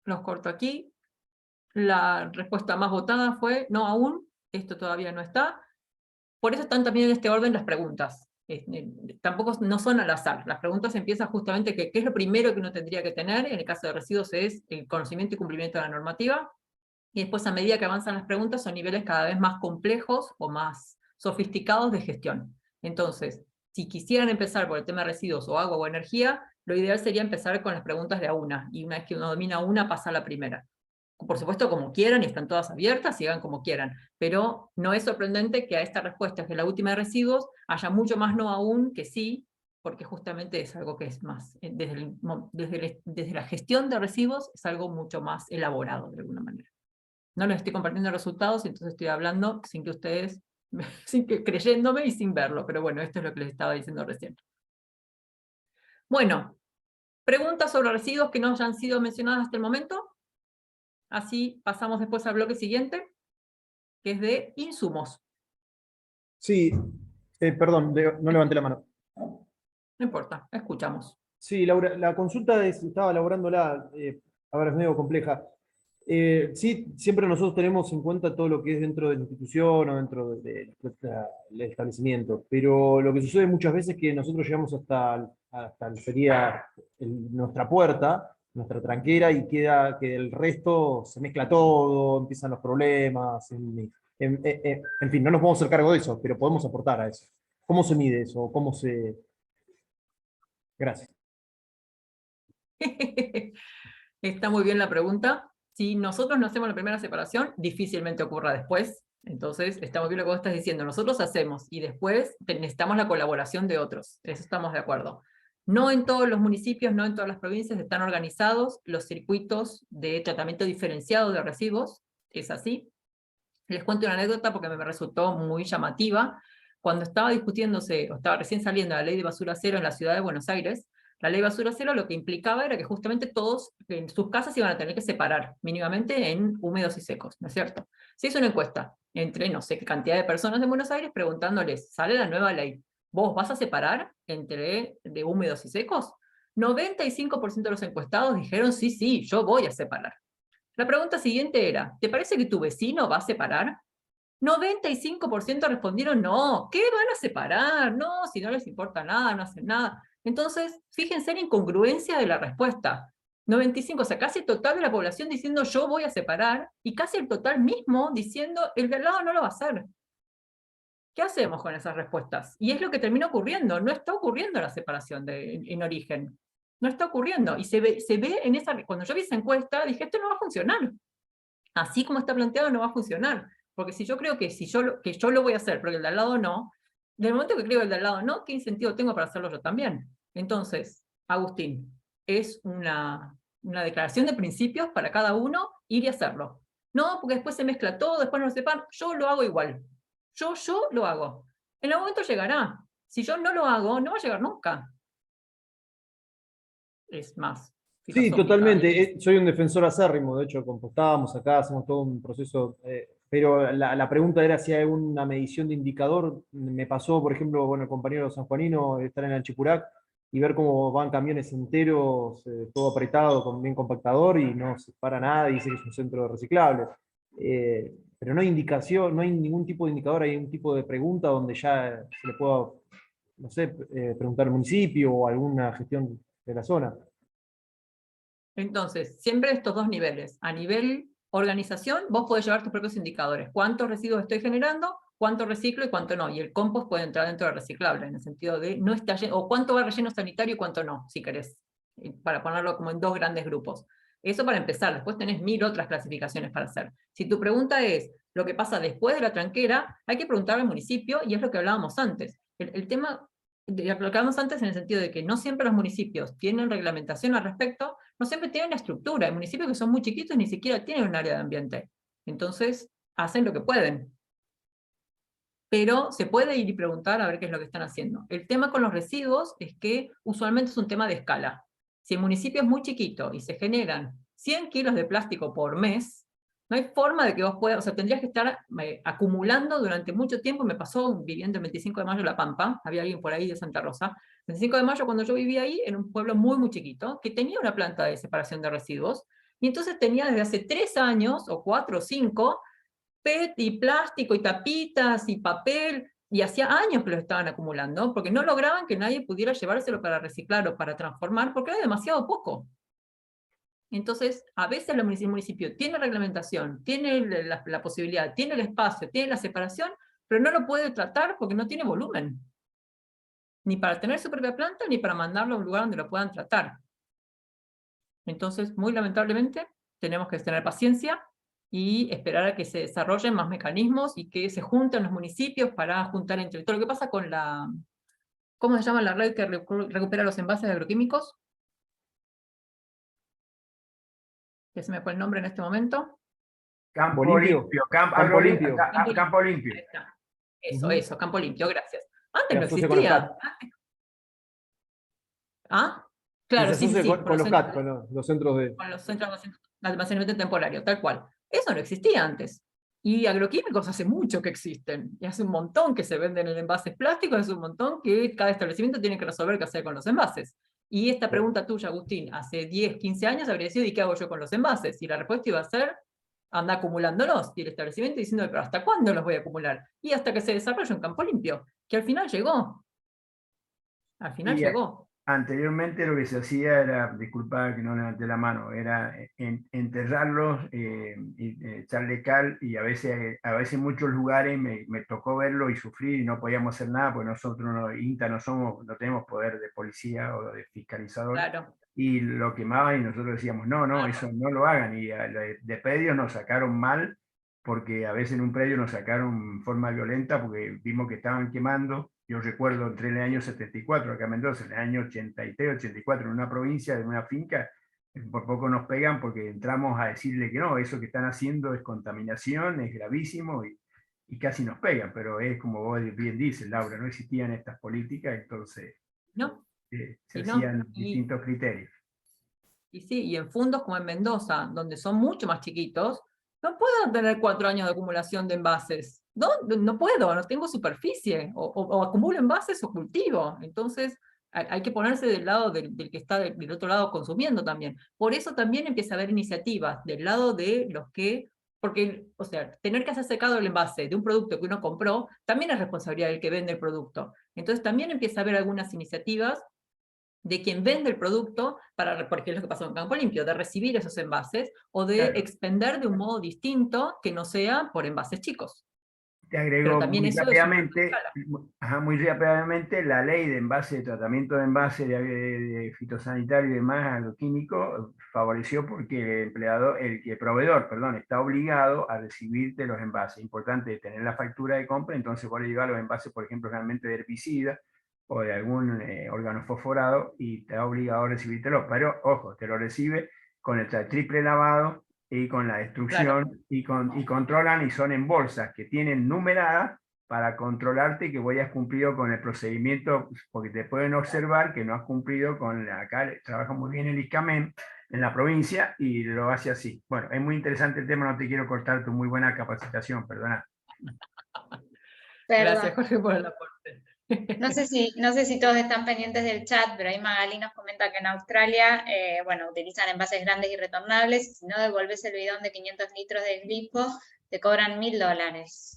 Los corto aquí. La respuesta más votada fue no aún, esto todavía no está. Por eso están también en este orden las preguntas. Tampoco no son al azar. Las preguntas empiezan justamente que qué es lo primero que uno tendría que tener, en el caso de residuos es el conocimiento y cumplimiento de la normativa, y después a medida que avanzan las preguntas son niveles cada vez más complejos o más sofisticados de gestión. Entonces, si quisieran empezar por el tema de residuos o agua o energía, lo ideal sería empezar con las preguntas de a una, y una vez que uno domina una, pasa a la primera. Por supuesto, como quieran, y están todas abiertas, y hagan como quieran, pero no es sorprendente que a esta respuesta, que es la última de residuos, haya mucho más no aún que sí, porque justamente es algo que es más, desde la gestión de residuos, es algo mucho más elaborado de alguna manera. No les estoy compartiendo resultados, entonces estoy hablando sin que ustedes, creyéndome y sin verlo, pero bueno, esto es lo que les estaba diciendo recién. Bueno, preguntas sobre residuos que no hayan sido mencionadas hasta el momento. Así pasamos después al bloque siguiente, que es de insumos. Sí, perdón, no levanté la mano. No importa, escuchamos. Sí, Laura, la consulta estaba elaborándola, a ver, es medio compleja. Sí, siempre nosotros tenemos en cuenta todo lo que es dentro de la institución o dentro del establecimiento, pero lo que sucede muchas veces es que nosotros llegamos hasta sería nuestra puerta, nuestra tranquera, y queda que el resto se mezcla todo, empiezan los problemas, en fin, no nos podemos hacer cargo de eso, pero podemos aportar a eso. ¿Cómo se mide eso? ¿Cómo se...? Gracias. Está muy bien la pregunta. Si nosotros no hacemos la primera separación, difícilmente ocurra después. Entonces, está muy bien lo que vos estás diciendo. Nosotros hacemos y después necesitamos la colaboración de otros. Eso estamos de acuerdo. No en todos los municipios, no en todas las provincias están organizados los circuitos de tratamiento diferenciado de residuos. Es así. Les cuento una anécdota porque me resultó muy llamativa. Cuando estaba discutiéndose, o estaba recién saliendo la ley de basura cero en la ciudad de Buenos Aires, la ley de basura cero lo que implicaba era que justamente todos en sus casas iban a tener que separar mínimamente en húmedos y secos, ¿no es cierto? Se hizo una encuesta entre no sé qué cantidad de personas en Buenos Aires preguntándoles, sale la nueva ley, ¿vos vas a separar entre de húmedos y secos? 95% de los encuestados dijeron, sí, sí, yo voy a separar. La pregunta siguiente era, ¿te parece que tu vecino va a separar? 95% respondieron, no, ¿qué van a separar? No, si no les importa nada, no hacen nada. Entonces, fíjense en la incongruencia de la respuesta. 95, o sea, casi el total de la población diciendo yo voy a separar, y casi el total mismo diciendo el de al lado no lo va a hacer. ¿Qué hacemos con esas respuestas? Y es lo que termina ocurriendo, no está ocurriendo la separación en origen. No está ocurriendo, y se ve en esa, cuando yo vi esa encuesta, dije, esto no va a funcionar. Así como está planteado no va a funcionar. Porque si yo creo que, yo lo voy a hacer, pero el de al lado no, del momento que creo el de al lado no, ¿qué incentivo tengo para hacerlo yo también? Entonces, Agustín, es una declaración de principios para cada uno ir y hacerlo. No, porque después se mezcla todo, después no lo sepan, yo lo hago igual. Yo lo hago. En algún momento llegará. Si yo no lo hago, no va a llegar nunca. Es más. Sí, totalmente. Soy un defensor acérrimo, de hecho, compostábamos acá, hacemos todo un proceso, pero la pregunta era si hay una medición de indicador. Me pasó, por ejemplo, bueno, el compañero sanjuanino, estar en el Chipurac y ver cómo van camiones enteros, todo apretado, con bien compactador, y no se para nada, y dice que es un centro de reciclables. Pero no hay indicación, no hay ningún tipo de indicador, hay un tipo de pregunta donde ya se le pueda, no sé, preguntar al municipio o alguna gestión de la zona. Entonces, siempre estos dos niveles. A nivel organización, vos podés llevar tus propios indicadores. ¿Cuántos residuos estoy generando? ¿Cuánto reciclo y cuánto no? Y el compost puede entrar dentro del reciclable, en el sentido de no está lleno, o cuánto va a relleno sanitario y cuánto no, si querés, para ponerlo como en dos grandes grupos. Eso para empezar, después tenés 1000 otras clasificaciones para hacer. Si tu pregunta es lo que pasa después de la tranquera, hay que preguntarle al municipio, y es lo que hablábamos antes. El tema, lo que hablábamos antes en el sentido de que no siempre los municipios tienen reglamentación al respecto, no siempre tienen la estructura. Hay municipios que son muy chiquitos ni siquiera tienen un área de ambiente. Entonces, hacen lo que pueden. Pero se puede ir y preguntar a ver qué es lo que están haciendo. El tema con los residuos es que usualmente es un tema de escala. Si el municipio es muy chiquito y se generan 100 kilos de plástico por mes, no hay forma de que vos puedas, o sea, tendrías que estar acumulando durante mucho tiempo. Me pasó viviendo el 25 de mayo en La Pampa, había alguien por ahí de Santa Rosa. El 25 de mayo, cuando yo vivía ahí, en un pueblo muy, muy chiquito, que tenía una planta de separación de residuos, y entonces tenía desde hace 3 años, o 4 o 5, PET y plástico y tapitas y papel, y hacía años que lo estaban acumulando, porque no lograban que nadie pudiera llevárselo para reciclar o para transformar, porque era demasiado poco. Entonces, a veces el municipio tiene reglamentación, tiene la posibilidad, tiene el espacio, tiene la separación, pero no lo puede tratar porque no tiene volumen. Ni para tener su propia planta, ni para mandarlo a un lugar donde lo puedan tratar. Entonces, muy lamentablemente, tenemos que tener paciencia y esperar a que se desarrollen más mecanismos y que se junten los municipios para juntar entre todo. Lo que pasa con la... ¿Cómo se llama la red que recupera los envases de agroquímicos? Que se me fue el nombre en este momento. Campo limpio. Campo limpio. Campo limpio. Eso, Campo Limpio, gracias. Antes no existía. ¿Ah? Claro, sí. Con los CAT, con los centros de... Con los centros de almacenamiento temporario, tal cual. Eso no existía antes. Y agroquímicos hace mucho que existen. Y hace un montón que se venden en envases plásticos, hace un montón que cada establecimiento tiene que resolver qué hacer con los envases. Y esta pregunta tuya, Agustín, hace 10, 15 años habría sido, ¿y qué hago yo con los envases? Y la respuesta iba a ser, anda acumulándolos. Y el establecimiento diciendo, ¿pero hasta cuándo los voy a acumular? Y hasta que se desarrolle un Campo Limpio, que al final llegó. Al final llegó. Anteriormente lo que se hacía era, disculpa que no levanté la mano, era enterrarlos, echarle cal, y a veces en muchos lugares me tocó verlo y sufrir y no podíamos hacer nada porque nosotros INTA no tenemos poder de policía o de fiscalizador. Claro. Y lo quemaban y nosotros decíamos, no, eso no lo hagan. Y de predios nos sacaron mal, porque a veces en un predio nos sacaron en forma violenta porque vimos que estaban quemando. Yo recuerdo entre el año 74 acá en Mendoza, en el año 83, 84, en una provincia, en una finca, por poco nos pegan porque entramos a decirle que no, eso que están haciendo es contaminación, es gravísimo, y casi nos pegan, pero es como vos bien dices, Laura, no existían estas políticas, entonces ¿No? se Y no, hacían distintos criterios. Y sí, y en fundos como en Mendoza, donde son mucho más chiquitos, no puedo tener 4 años de acumulación de envases. No puedo, no tengo superficie. O acumulo envases o cultivo. Entonces, hay que ponerse del lado del que está del otro lado consumiendo también. Por eso también empieza a haber iniciativas del lado de los que... Porque, o sea, tener que hacer secado el envase de un producto que uno compró, también es responsabilidad del que vende el producto. Entonces, también empieza a haber algunas iniciativas de quien vende el producto, porque es lo que pasó en Campo Limpio, de recibir esos envases o de Claro. expender de un modo distinto que no sea por envases chicos. Te Pero agrego también muy eso es rápidamente, muy rápidamente, la ley de envase, de tratamiento de envase de fitosanitario y demás, agroquímico, favoreció porque el proveedor, perdón, está obligado a recibirte los envases. Importante tener la factura de compra, entonces vos le llevas los envases, por ejemplo, realmente de herbicida o de algún órgano fosforado, y te ha obligado a recibírtelo. Pero, ojo, te lo recibe con el triple lavado y con la destrucción, Claro. y controlan, y son en bolsas que tienen numeradas para controlarte que vos hayas cumplido con el procedimiento, porque te pueden observar que no has cumplido con acá trabaja muy bien el ISCAMEN en la provincia y lo hace así. Bueno, es muy interesante el tema, no te quiero cortar tu muy buena capacitación, perdona. Gracias, Perdón. Jorge, por el aporte. No sé si todos están pendientes del chat, pero ahí Magalí nos comenta que en Australia, bueno, utilizan envases grandes y retornables, y si no devuelves el bidón de 500 litros de glipo, te cobran $1000.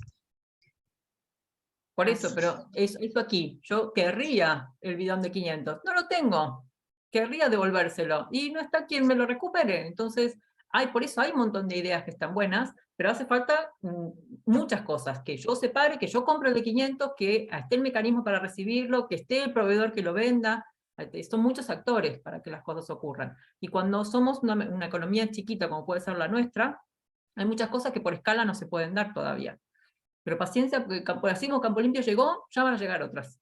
Por eso, Así. pero eso aquí, yo querría el bidón de 500, no lo tengo, querría devolvérselo, y no está quien me lo recupere. Entonces, por eso hay un montón de ideas que están buenas, pero hace falta muchas cosas, que yo separe, que yo compre el de 500, que esté el mecanismo para recibirlo, que esté el proveedor que lo venda. Son muchos actores para que las cosas ocurran. Y cuando somos una economía chiquita, como puede ser la nuestra, hay muchas cosas que por escala no se pueden dar todavía. Pero paciencia, porque así como Campo Limpio llegó, ya van a llegar otras.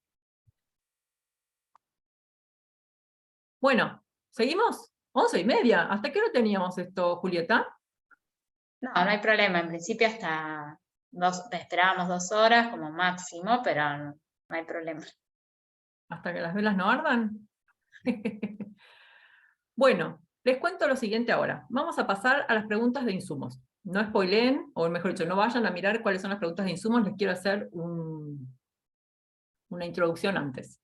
Bueno, ¿seguimos? 11:30. ¿Hasta qué hora teníamos esto, Julieta? No, no hay problema. En principio esperábamos 2 horas como máximo, pero no hay problema. ¿Hasta que las velas no ardan? Bueno, les cuento lo siguiente ahora. Vamos a pasar a las preguntas de insumos. No spoileen, o mejor dicho, no vayan a mirar cuáles son las preguntas de insumos, les quiero hacer una introducción antes.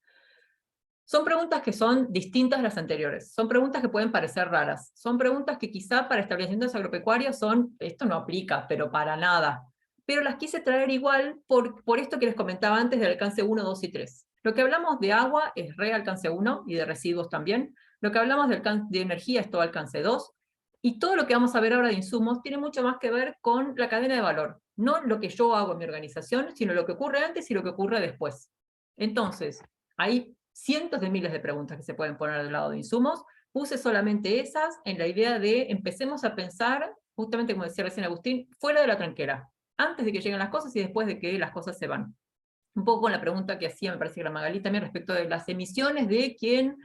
Son preguntas que son distintas de las anteriores, son preguntas que pueden parecer raras, son preguntas que quizá para establecimientos agropecuarios esto no aplica, pero para nada. Pero las quise traer igual por esto que les comentaba antes del alcance 1, 2 y 3. Lo que hablamos de agua es alcance 1 y de residuos también. Lo que hablamos de energía es todo alcance 2. Y todo lo que vamos a ver ahora de insumos tiene mucho más que ver con la cadena de valor. No lo que yo hago en mi organización, sino lo que ocurre antes y lo que ocurre después. Entonces, hay cientos de miles de preguntas que se pueden poner del lado de insumos. Puse solamente esas en la idea de empecemos a pensar, justamente como decía recién Agustín, fuera de la tranquera, antes de que lleguen las cosas y después de que las cosas se van. Un poco con la pregunta que hacía, me parece que la Magalí también, respecto de las emisiones de quien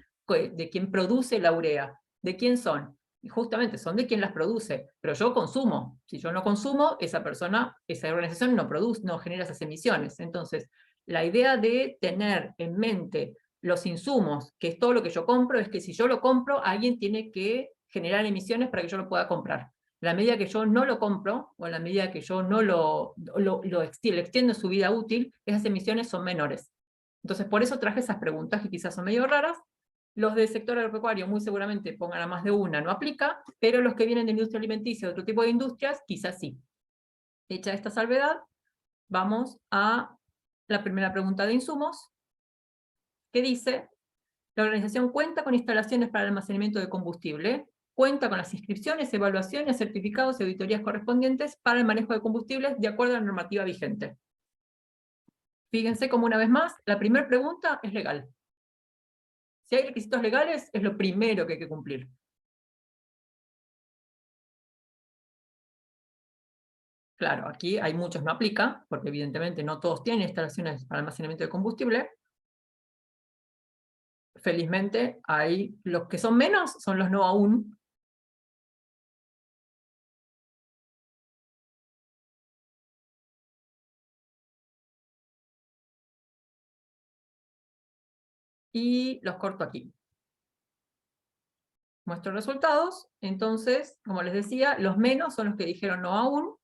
produce la urea. ¿De quién son? Y justamente son de quien las produce, pero yo consumo. Si yo no consumo, esa organización no genera esas emisiones. Entonces, la idea de tener en mente los insumos, que es todo lo que yo compro, es que si yo lo compro, alguien tiene que generar emisiones para que yo lo pueda comprar. En la medida que yo no lo compro, o en la medida que yo no lo extiendo en su vida útil, esas emisiones son menores. Entonces, por eso traje esas preguntas que quizás son medio raras. Los del sector agropecuario muy seguramente pongan a más de una, no aplica, pero los que vienen de industria alimenticia o otro tipo de industrias, quizás sí. Hecha esta salvedad, vamos a la primera pregunta de insumos, que dice, La organización cuenta con instalaciones para el almacenamiento de combustible, cuenta con las inscripciones, evaluaciones, certificados y auditorías correspondientes para el manejo de combustibles de acuerdo a la normativa vigente. Fíjense como una vez más, la primera pregunta es legal. Si hay requisitos legales, es lo primero que hay que cumplir. Claro, aquí hay muchos no aplica, porque evidentemente no todos tienen instalaciones para almacenamiento de combustible. Felizmente, hay los que son menos, son los no aún. Y los corto aquí. Muestro resultados. Entonces, como les decía, los menos son los que dijeron no aún.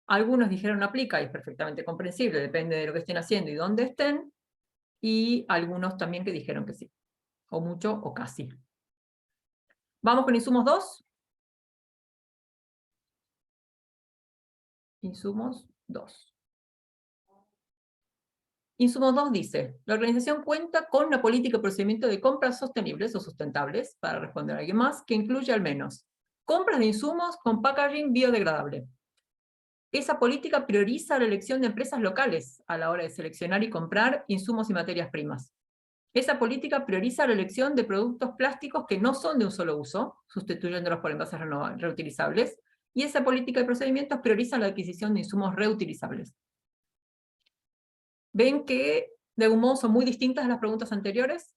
Algunos dijeron no aplica, y es perfectamente comprensible, depende de lo que estén haciendo y dónde estén. Y algunos también que dijeron que sí. O mucho o casi. Vamos con insumos 2. Insumos 2. Insumos 2 dice, la organización cuenta con una política de procedimiento de compras sostenibles o sustentables, para responder a alguien más, que incluye al menos compras de insumos con packaging biodegradable. Esa política prioriza la elección de empresas locales a la hora de seleccionar y comprar insumos y materias primas. Esa política prioriza la elección de productos plásticos que no son de un solo uso, sustituyéndolos por envases reutilizables, y esa política de procedimientos prioriza la adquisición de insumos reutilizables. Ven que de algún modo son muy distintas a las preguntas anteriores.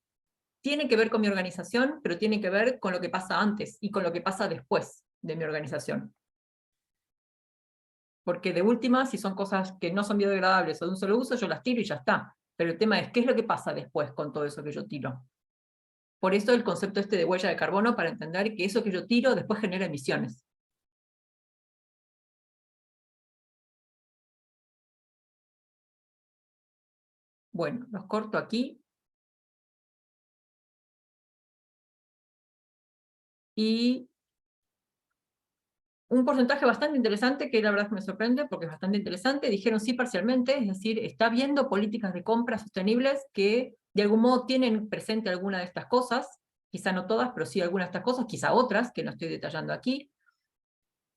Tienen que ver con mi organización, pero tienen que ver con lo que pasa antes y con lo que pasa después de mi organización. Porque de última, si son cosas que no son biodegradables o de un solo uso, yo las tiro y ya está. Pero el tema es, ¿qué es lo que pasa después con todo eso que yo tiro? Por eso el concepto este de huella de carbono, para entender que eso que yo tiro después genera emisiones. Bueno, los corto aquí. Y un porcentaje bastante interesante, que la verdad me sorprende porque es bastante interesante, dijeron sí parcialmente, es decir, está viendo políticas de compra sostenibles que de algún modo tienen presente alguna de estas cosas, quizá no todas, pero sí algunas de estas cosas, quizá otras, que no estoy detallando aquí.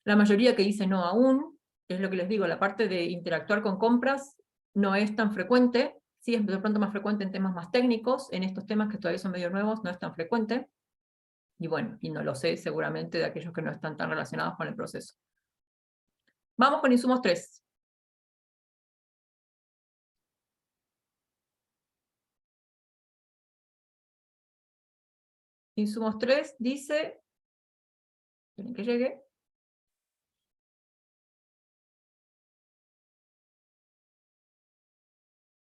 La mayoría que dice no aún, es lo que les digo, la parte de interactuar con compras no es tan frecuente, sí es de pronto más frecuente en temas más técnicos, en estos temas que todavía son medio nuevos no es tan frecuente. Y bueno, y no lo sé seguramente de aquellos que no están tan relacionados con el proceso. Vamos con insumos 3. Insumos 3 dice, esperen que llegue.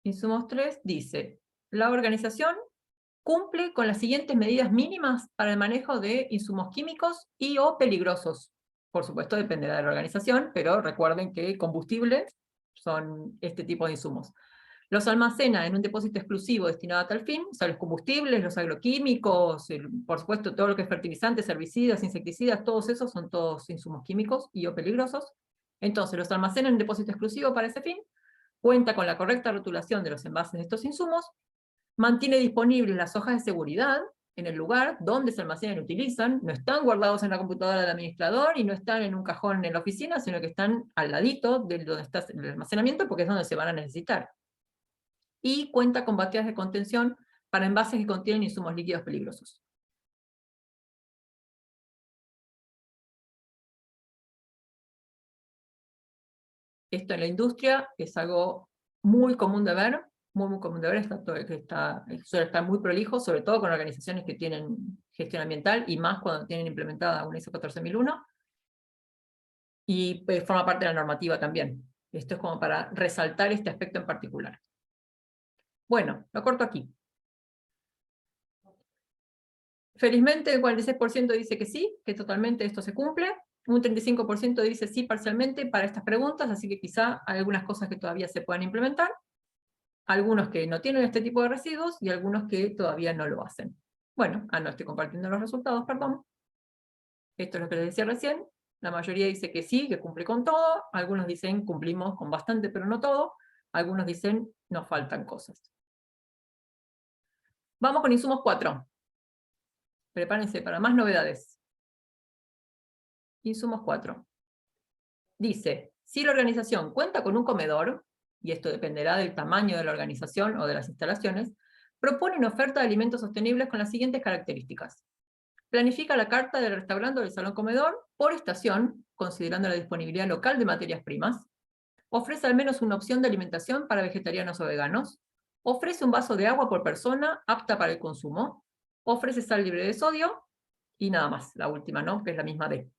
Insumos 3 dice, la organización cumple con las siguientes medidas mínimas para el manejo de insumos químicos y o peligrosos. Por supuesto, dependerá de la organización, pero recuerden que combustibles son este tipo de insumos. Los almacena en un depósito exclusivo destinado a tal fin, o sea, los combustibles, los agroquímicos, por supuesto, todo lo que es fertilizantes, herbicidas, insecticidas, todos esos son todos insumos químicos y o peligrosos. Entonces, los almacena en un depósito exclusivo para ese fin, cuenta con la correcta rotulación de los envases de estos insumos, mantiene disponibles las hojas de seguridad en el lugar donde se almacenan y utilizan, no están guardados en la computadora del administrador y no están en un cajón en la oficina, sino que están al ladito de donde está el almacenamiento, porque es donde se van a necesitar. Y cuenta con bateas de contención para envases que contienen insumos líquidos peligrosos. Esto en la industria es algo muy común de ver, muy común de ver, suele estar muy prolijo, sobre todo con organizaciones que tienen gestión ambiental, y más cuando tienen implementada una ISO 14001, y forma parte de la normativa también. Esto es como para resaltar este aspecto en particular. Bueno, lo corto aquí. Felizmente el 46% dice que sí, que totalmente esto se cumple. Un 35% dice sí parcialmente para estas preguntas, así que quizá hay algunas cosas que todavía se puedan implementar. Algunos que no tienen este tipo de residuos y algunos que todavía no lo hacen. Bueno, no estoy compartiendo los resultados, perdón. Esto es lo que les decía recién. La mayoría dice que sí, que cumple con todo. Algunos dicen cumplimos con bastante, pero no todo. Algunos dicen nos faltan cosas. Vamos con insumos 4. Prepárense para más novedades. Insumos 4. Dice, si la organización cuenta con un comedor, y esto dependerá del tamaño de la organización o de las instalaciones, propone una oferta de alimentos sostenibles con las siguientes características. Planifica la carta del restaurante o del salón comedor por estación, considerando la disponibilidad local de materias primas. Ofrece al menos una opción de alimentación para vegetarianos o veganos. Ofrece un vaso de agua por persona apta para el consumo. Ofrece sal libre de sodio. Y nada más, la última, ¿no? Que es la misma D.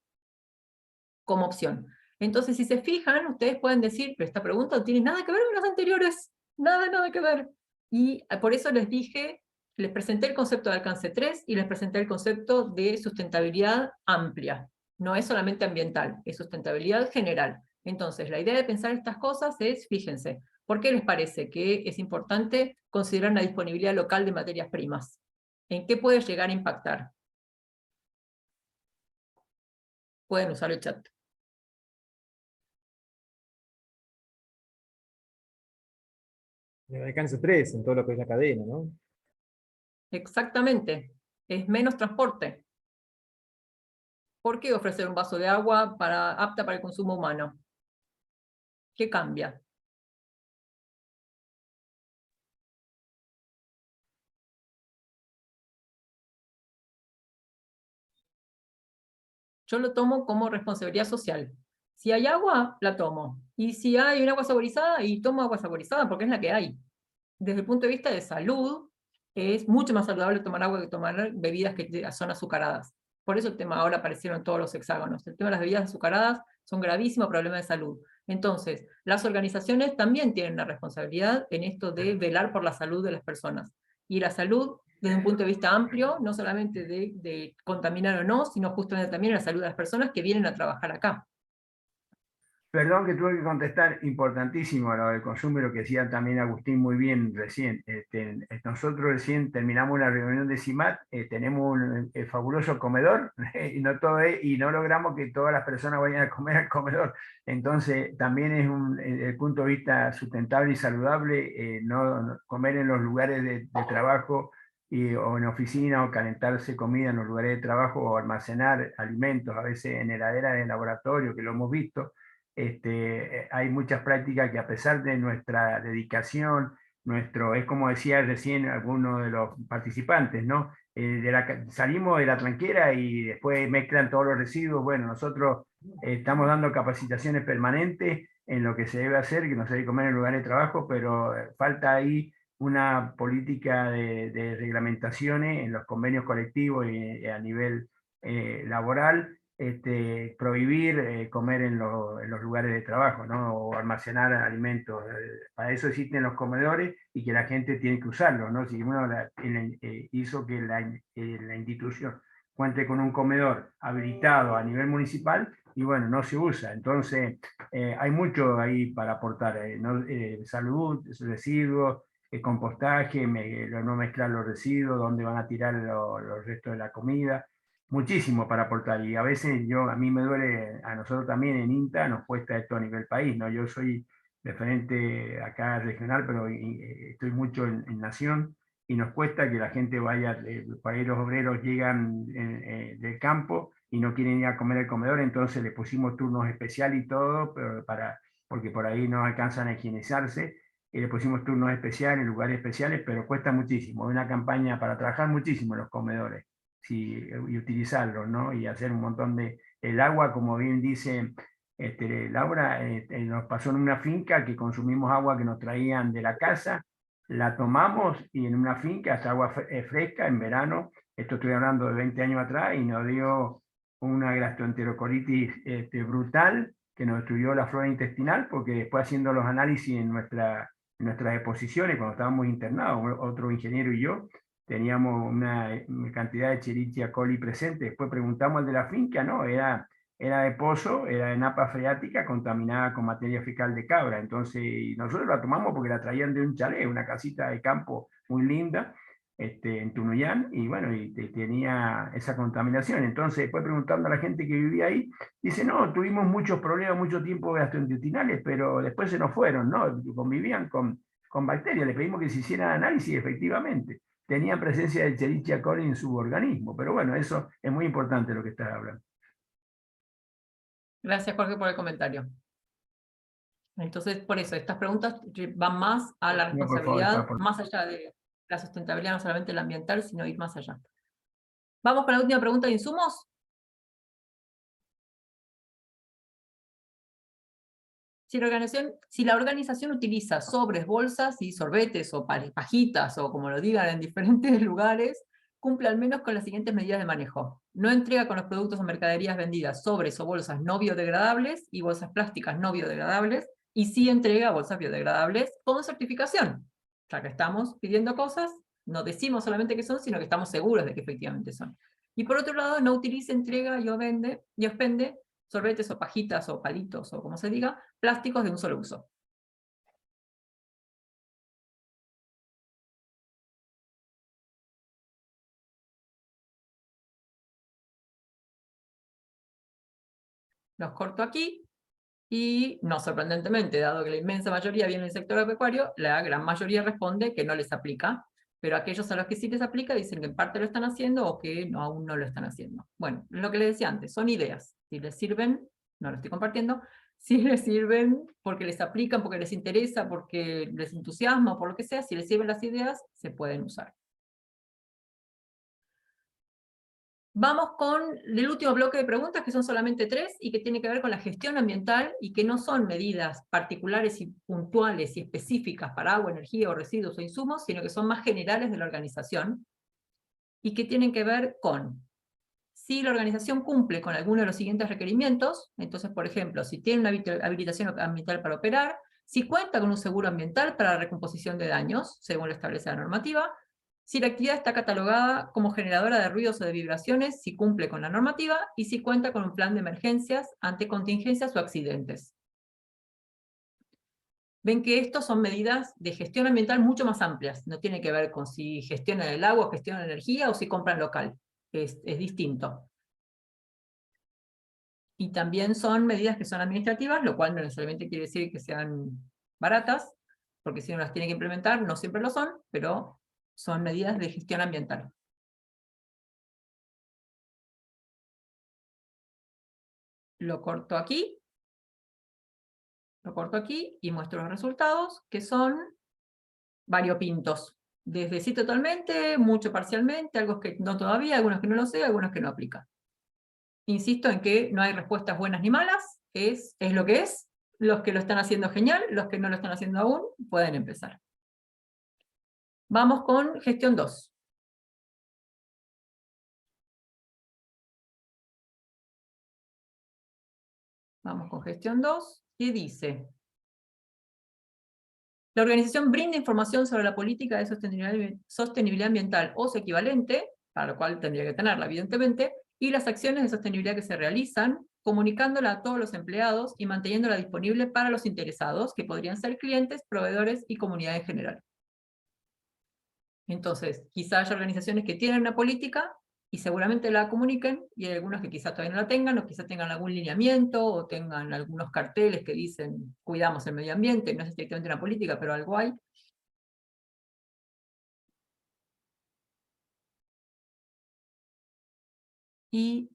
Como opción. Entonces, si se fijan, ustedes pueden decir, pero esta pregunta no tiene nada que ver con las anteriores. Nada que ver. Y por eso les dije, les presenté el concepto de alcance 3 y les presenté el concepto de sustentabilidad amplia. No es solamente ambiental, es sustentabilidad general. Entonces, la idea de pensar estas cosas es, fíjense, ¿por qué les parece que es importante considerar una disponibilidad local de materias primas? ¿En qué puede llegar a impactar? Pueden usar el chat. El alcance 3 en todo lo que es la cadena, ¿no? Exactamente. Es menos transporte. ¿Por qué ofrecer un vaso de agua apta para el consumo humano? ¿Qué cambia? Yo lo tomo como responsabilidad social. Si hay agua, la tomo. Y si hay un agua saborizada, y tomo agua saborizada porque es la que hay. Desde el punto de vista de salud, es mucho más saludable tomar agua que tomar bebidas que son azucaradas. Por eso el tema ahora aparecieron todos los hexágonos. El tema de las bebidas azucaradas son gravísimos problemas de salud. Entonces, las organizaciones también tienen una responsabilidad en esto de velar por la salud de las personas. Y la salud, desde un punto de vista amplio, no solamente de contaminar o no, sino justamente también la salud de las personas que vienen a trabajar acá. Perdón que tuve que contestar, importantísimo lo del consumo y lo que decía también Agustín muy bien recién. Nosotros recién terminamos una reunión de CIMAT, tenemos un fabuloso comedor y no logramos que todas las personas vayan a comer al comedor. Entonces también es desde el punto de vista sustentable y saludable no comer en los lugares de trabajo o en oficina o calentarse comida en los lugares de trabajo o almacenar alimentos, a veces en heladeras de laboratorio, que lo hemos visto. Hay muchas prácticas que a pesar de nuestra dedicación, es como decía recién alguno de los participantes, ¿no? Salimos de la tranquera y después mezclan todos los residuos. Bueno, nosotros estamos dando capacitaciones permanentes en lo que se debe hacer, que no se debe comer en lugares de trabajo, pero falta ahí una política de reglamentaciones en los convenios colectivos y a nivel laboral. Prohibir comer en los lugares de trabajo, ¿no? O almacenar alimentos. Para eso existen los comedores y que la gente tiene que usarlos, ¿no? Si uno hizo que la institución cuente con un comedor habilitado a nivel municipal y bueno, no se usa. Entonces, hay mucho ahí para aportar, ¿no? Salud, residuos, compostaje, no mezclar los residuos, dónde van a tirar los restos de la comida. Muchísimo para aportar y a veces a mí me duele, a nosotros también en INTA nos cuesta esto a nivel país, ¿no? Yo soy referente acá regional, pero estoy mucho en Nación y nos cuesta que la gente vaya, por ahí los obreros llegan del campo y no quieren ir a comer al comedor, entonces le pusimos turnos especiales y todo, pero porque por ahí no alcanzan a higienizarse, y le pusimos turnos especiales, lugares especiales, pero cuesta muchísimo, hay una campaña para trabajar muchísimo en los comedores. Sí, y utilizarlo, ¿no? Y hacer un montón el agua, como bien dice Laura, nos pasó en una finca que consumimos agua que nos traían de la casa, la tomamos y en una finca, hasta agua fresca en verano, esto estoy hablando de 20 años atrás, y nos dio una gastroenterocolitis brutal que nos destruyó la flora intestinal, porque después haciendo los análisis en nuestras exposiciones, cuando estábamos internados, otro ingeniero y yo, teníamos una cantidad de Escherichia coli presente. Después preguntamos al de la finca, no, era de pozo, era de napa freática contaminada con materia fecal de cabra. Entonces nosotros la tomamos porque la traían de un chalet, una casita de campo muy linda, en Tunuyán, y bueno, y tenía esa contaminación. Entonces después preguntando a la gente que vivía ahí, dice, no, tuvimos muchos problemas, mucho tiempo gastrointestinales, pero después se nos fueron, ¿no? Convivían con bacterias, le pedimos que se hicieran análisis, efectivamente. tenían presencia de Escherichia coli en su organismo. Pero bueno, eso es muy importante lo que estás hablando. Gracias, Jorge, por el comentario. Entonces, por eso, estas preguntas van más a la No, por favor, responsabilidad, por- más allá de la sustentabilidad, no solamente la ambiental, sino ir más allá. Vamos con la última pregunta de insumos. Si la organización utiliza sobres, bolsas y sorbetes o pajitas o como lo digan en diferentes lugares, cumple al menos con las siguientes medidas de manejo. No entrega con los productos o mercaderías vendidas sobres o bolsas no biodegradables y bolsas plásticas no biodegradables, y sí entrega bolsas biodegradables con certificación. Ya que estamos pidiendo cosas, no decimos solamente que son, sino que estamos seguros de que efectivamente son. Y por otro lado, no utilice, entrega y expende sorbetes o pajitas o palitos o como se diga, plásticos de un solo uso. Los corto aquí y, no sorprendentemente, dado que la inmensa mayoría viene del sector agropecuario, la gran mayoría responde que no les aplica, pero aquellos a los que sí les aplica dicen que en parte lo están haciendo o que no, aún no lo están haciendo. Bueno, lo que les decía antes, son ideas. Si les sirven, no lo estoy compartiendo, si les sirven porque les aplican, porque les interesa, porque les entusiasma o por lo que sea, si les sirven las ideas, se pueden usar. Vamos con el último bloque de preguntas, que son solamente 3, y que tiene que ver con la gestión ambiental, y que no son medidas particulares y puntuales y específicas para agua, energía o residuos o insumos, sino que son más generales de la organización, y que tienen que ver con si la organización cumple con alguno de los siguientes requerimientos. Entonces, por ejemplo, si tiene una habilitación ambiental para operar, si cuenta con un seguro ambiental para la recomposición de daños, según lo establece la normativa, si la actividad está catalogada como generadora de ruidos o de vibraciones, si cumple con la normativa, y si cuenta con un plan de emergencias ante contingencias o accidentes. Ven que estos son medidas de gestión ambiental mucho más amplias, no tiene que ver con si gestionan el agua, gestionan la energía o si compran local, es distinto. Y también son medidas que son administrativas, lo cual no necesariamente quiere decir que sean baratas, porque si uno las tiene que implementar, no siempre lo son, pero son medidas de gestión ambiental. Lo corto aquí y muestro los resultados, que son variopintos. Desde sí totalmente, mucho parcialmente, algo que no todavía, algunos que no lo sé, algunos que no aplican. Insisto en que no hay respuestas buenas ni malas, es lo que es. Los que lo están haciendo genial, los que no lo están haciendo aún, pueden empezar. Vamos con gestión 2. Vamos con gestión 2, que dice: la organización brinda información sobre la política de sostenibilidad ambiental o su equivalente, para lo cual tendría que tenerla, evidentemente, y las acciones de sostenibilidad que se realizan, comunicándola a todos los empleados y manteniéndola disponible para los interesados, que podrían ser clientes, proveedores y comunidad en general. Entonces, quizá haya organizaciones que tienen una política y seguramente la comuniquen, y hay algunos que quizás todavía no la tengan, o quizás tengan algún lineamiento, o tengan algunos carteles que dicen cuidamos el medio ambiente, no es directamente una política, pero algo hay. Y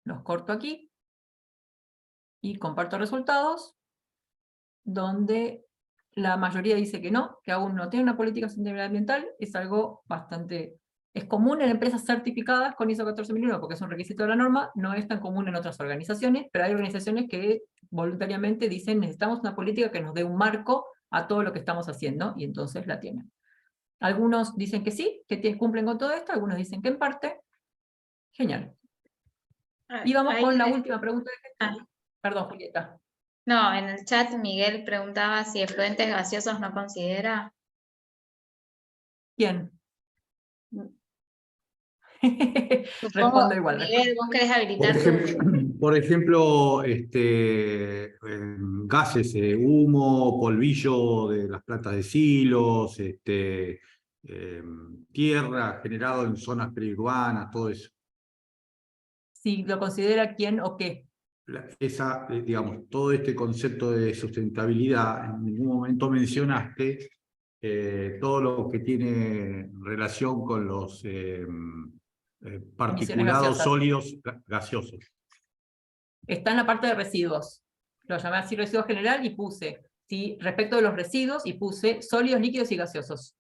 los corto aquí, y comparto resultados, donde la mayoría dice que no, que aún no tiene una política de sostenibilidad ambiental. Es algo bastante... Es común en empresas certificadas con ISO 14001, porque es un requisito de la norma, no es tan común en otras organizaciones, pero hay organizaciones que voluntariamente dicen necesitamos una política que nos dé un marco a todo lo que estamos haciendo, y entonces la tienen. Algunos dicen que sí, que cumplen con todo esto, algunos dicen que en parte. Genial. Y vamos con la última pregunta de gestión. Perdón, Julieta. No, en el chat Miguel preguntaba si efluentes gaseosos no considera. ¿Quién? Supongo, Respondo igual. Miguel, vos querés habilitar tu... Por ejemplo, gases, humo, polvillo de las plantas de silos, tierra generado en zonas periurbanas, todo eso. Si lo considera quién o qué. Digamos, todo este concepto de sustentabilidad, en ningún momento mencionaste todo lo que tiene relación con los particulados gaseosas. sólidos gaseosos. Está en la parte de residuos. Lo llamé así residuos general y puse, ¿sí? Respecto de los residuos, y puse sólidos, líquidos y gaseosos.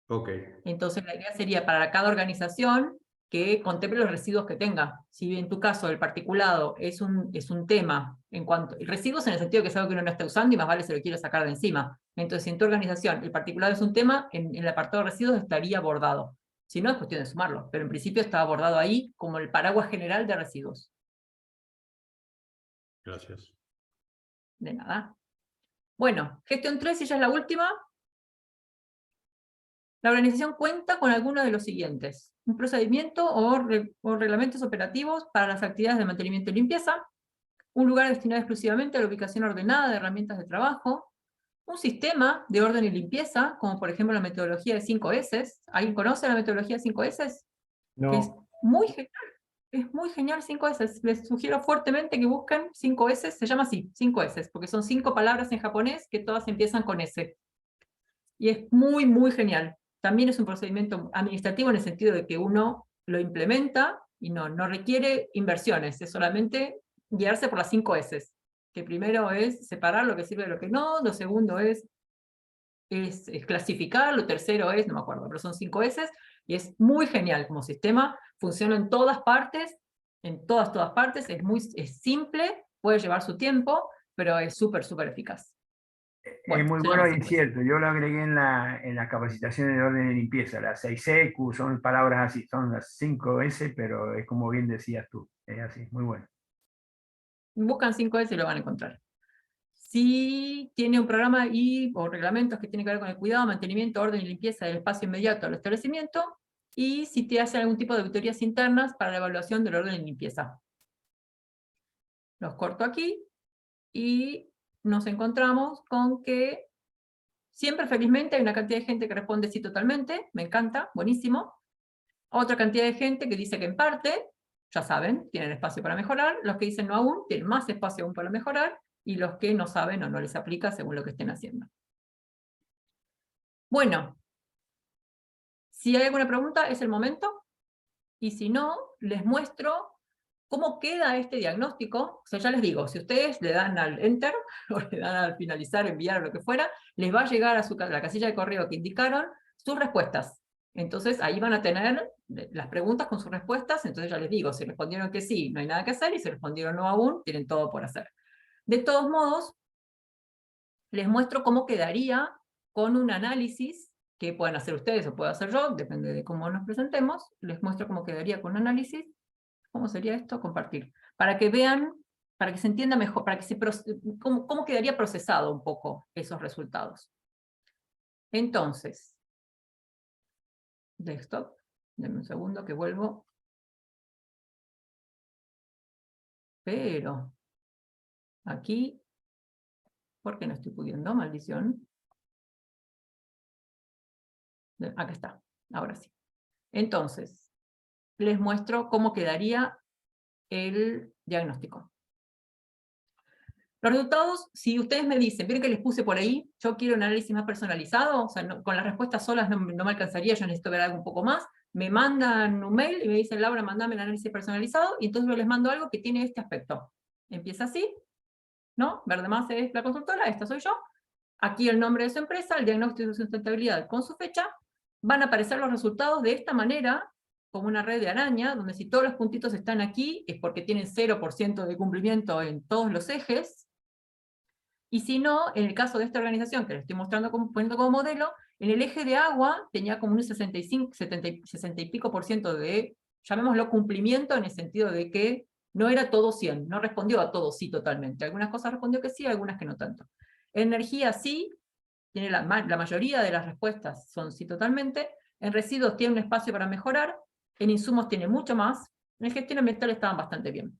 Ok. Entonces la idea sería para cada organización que contemple los residuos que tenga. Si en tu caso el particulado es un tema, en cuanto residuos en el sentido que es algo que uno no está usando y más vale se lo quiere sacar de encima. Entonces si en tu organización el particulado es un tema, en el apartado de residuos estaría abordado. Si no, es cuestión de sumarlo, pero en principio está abordado ahí como el paraguas general de residuos. Gracias. De nada. Bueno, gestión 3, y ya es la última. La organización cuenta con alguno de los siguientes: un procedimiento o reglamentos operativos para las actividades de mantenimiento y limpieza, un lugar destinado exclusivamente a la ubicación ordenada de herramientas de trabajo, un sistema de orden y limpieza, como por ejemplo la metodología de 5S. ¿Alguien conoce la metodología de 5S? No. Que es muy genial. Es muy genial 5S. Les sugiero fuertemente que busquen 5S, se llama así, 5S, porque son 5 palabras en japonés que todas empiezan con S. Y es muy, muy genial. También es un procedimiento administrativo en el sentido de que uno lo implementa y no requiere inversiones, es solamente guiarse por las 5S. Que primero es separar lo que sirve de lo que no, lo segundo es clasificar, lo tercero es, no me acuerdo, pero son 5S, y es muy genial como sistema, funciona en todas partes, en todas partes, es simple, puede llevar su tiempo, pero es súper, súper eficaz. Bueno, es muy se bueno llama y 5S. cierto. Yo lo agregué en la capacitación de orden y limpieza. Las 6EQ son palabras así, son las 5S, pero es como bien decías tú. Es así, muy bueno. Buscan 5S y lo van a encontrar. Si tiene un programa o reglamentos que tienen que ver con el cuidado, mantenimiento, orden y limpieza del espacio inmediato al establecimiento, y si te hace algún tipo de auditorías internas para la evaluación del orden y limpieza. Los corto aquí, y nos encontramos con que siempre felizmente hay una cantidad de gente que responde sí totalmente, me encanta, buenísimo. Otra cantidad de gente que dice que en parte, ya saben, tienen espacio para mejorar. Los que dicen no aún, tienen más espacio aún para mejorar, y los que no saben o no les aplica según lo que estén haciendo. Bueno, si hay alguna pregunta, es el momento, y si no, les muestro cómo queda este diagnóstico. O sea, ya les digo, si ustedes le dan al Enter, o le dan al finalizar, enviar, o lo que fuera, les va a llegar a la casilla de correo que indicaron sus respuestas. Entonces ahí van a tener las preguntas con sus respuestas. Entonces ya les digo, si respondieron que sí, no hay nada que hacer, y si respondieron no aún, tienen todo por hacer. De todos modos, les muestro cómo quedaría con un análisis que pueden hacer ustedes o puedo hacer yo, depende de cómo nos presentemos. Les muestro cómo quedaría con un análisis. ¿Cómo sería esto? Compartir. Para que vean, para que se entienda mejor, para que cómo quedaría procesado un poco esos resultados. Entonces, desktop, denme un segundo que vuelvo. Pero, aquí, ¿por qué no estoy pudiendo? Maldición. Acá está, ahora sí. Entonces, les muestro cómo quedaría el diagnóstico. Los resultados, si ustedes me dicen, ¿vieron que les puse por ahí? Yo quiero un análisis más personalizado, o sea, con las respuestas solas no me alcanzaría, yo necesito ver algo un poco más. Me mandan un mail y me dicen, Laura, mandame el análisis personalizado, y entonces yo les mando algo que tiene este aspecto. Empieza así, ¿no? Verde más es la consultora, esta soy yo. Aquí el nombre de su empresa, el diagnóstico de sustentabilidad con su fecha. Van a aparecer los resultados de esta manera, como una red de araña, donde si todos los puntitos están aquí, es porque tienen 0% de cumplimiento en todos los ejes. Y si no, en el caso de esta organización, que les estoy mostrando poniendo como modelo, en el eje de agua tenía como un 60 y pico por ciento de, llamémoslo cumplimiento, en el sentido de que no era todo 100, no respondió a todo sí totalmente. Algunas cosas respondió que sí, algunas que no tanto. Energía sí, tiene la mayoría de las respuestas son sí totalmente. En residuos tiene un espacio para mejorar, en insumos tiene mucho más, en gestión ambiental estaban bastante bien.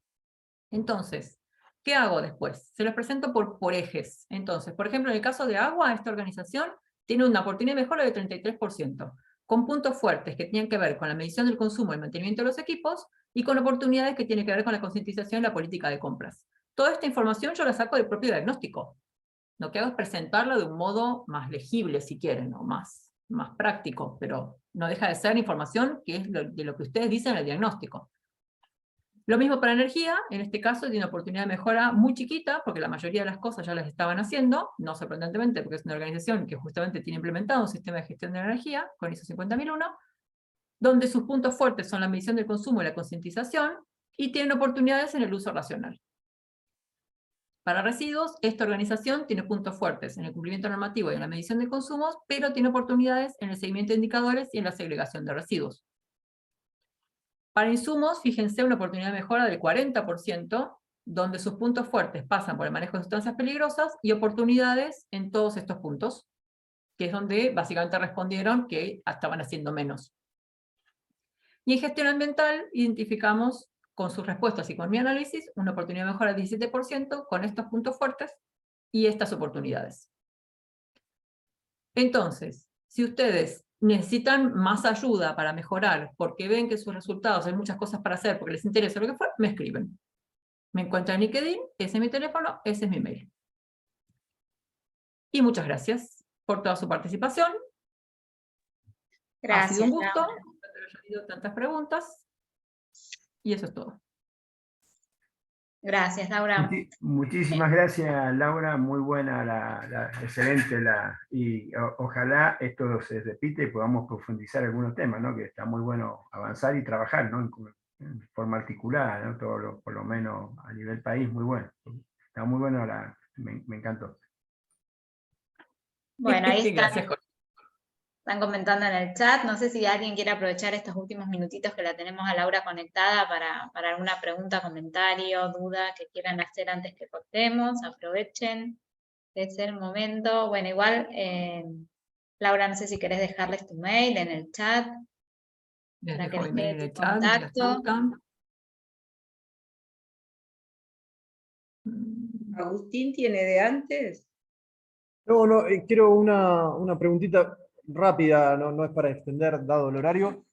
Entonces, ¿qué hago después? Se los presento por ejes. Entonces, por ejemplo, en el caso de agua, esta organización tiene una oportunidad de mejora de 33%, con puntos fuertes que tienen que ver con la medición del consumo y mantenimiento de los equipos, y con oportunidades que tienen que ver con la concientización y la política de compras. Toda esta información yo la saco del propio diagnóstico. Lo que hago es presentarlo de un modo más legible, si quieren, o más práctico, pero no deja de ser información que es de lo que ustedes dicen en el diagnóstico. Lo mismo para energía, en este caso tiene una oportunidad de mejora muy chiquita, porque la mayoría de las cosas ya las estaban haciendo, no sorprendentemente, porque es una organización que justamente tiene implementado un sistema de gestión de energía, con ISO 50001, donde sus puntos fuertes son la medición del consumo y la concientización, y tienen oportunidades en el uso racional. Para residuos, esta organización tiene puntos fuertes en el cumplimiento normativo y en la medición de consumos, pero tiene oportunidades en el seguimiento de indicadores y en la segregación de residuos. Para insumos, fíjense una oportunidad de mejora del 40%, donde sus puntos fuertes pasan por el manejo de sustancias peligrosas y oportunidades en todos estos puntos, que es donde básicamente respondieron que estaban haciendo menos. Y en gestión ambiental identificamos con sus respuestas y con mi análisis una oportunidad de mejora del 17% con estos puntos fuertes y estas oportunidades. Entonces, si ustedes necesitan más ayuda para mejorar, porque ven que sus resultados hay muchas cosas para hacer, porque les interesa lo que fue, me escriben. Me encuentran en LinkedIn, ese es mi teléfono, ese es mi mail. Y muchas gracias por toda su participación. Gracias, ha sido un gusto, Laura. espero que haya habido tantas preguntas. Y eso es todo. Gracias, Laura. Muchísimas gracias, Laura, muy buena, excelente, y ojalá esto se repite y podamos profundizar algunos temas, ¿no? Que está muy bueno avanzar y trabajar, ¿no? En forma articulada, ¿no? Por lo menos a nivel país, muy bueno. Está muy bueno, me encantó. Bueno, ahí están. Gracias, Jorge. Están comentando en el chat, no sé si alguien quiere aprovechar estos últimos minutitos que la tenemos a Laura conectada para alguna pregunta, comentario, duda que quieran hacer antes que cortemos, aprovechen, es el momento. Bueno, igual, Laura, no sé si querés dejarles tu mail en el chat, Les para que dejo les mi mail quede en tu el chat, mientras contacto. buscan. Agustín tiene de antes. No, quiero una preguntita rápida, no es para extender, dado el horario.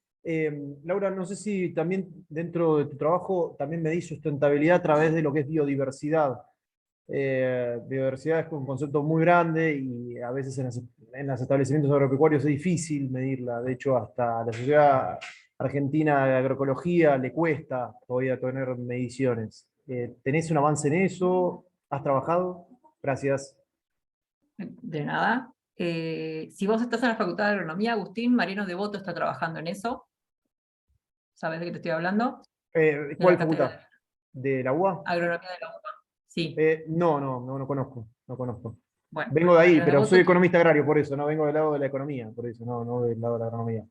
Laura, no sé si también dentro de tu trabajo también medís sustentabilidad a través de lo que es biodiversidad. Biodiversidad es un concepto muy grande y a veces en los establecimientos agropecuarios es difícil medirla. De hecho, hasta la Sociedad Argentina de Agroecología le cuesta todavía tener mediciones. ¿Tenés un avance en eso? ¿Has trabajado? Gracias. De nada. Si vos estás en la Facultad de Agronomía, Agustín, Mariano Devoto está trabajando en eso. ¿Sabes de qué te estoy hablando? ¿Cuál facultad? ¿De la UBA? Agronomía de la UBA. Sí. No conozco. Bueno, Vengo de ahí, Mariano pero Devoto, soy economista agrario, por eso, no vengo del lado de la economía, por eso, no del lado de la agronomía.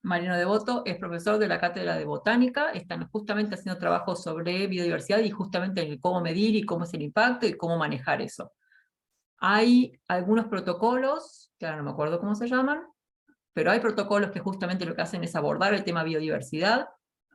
Mariano Devoto es profesor de la Cátedra de Botánica, están justamente haciendo trabajos sobre biodiversidad y justamente en el cómo medir y cómo es el impacto y cómo manejar eso. Hay algunos protocolos, que ahora no me acuerdo cómo se llaman, pero hay protocolos que justamente lo que hacen es abordar el tema biodiversidad.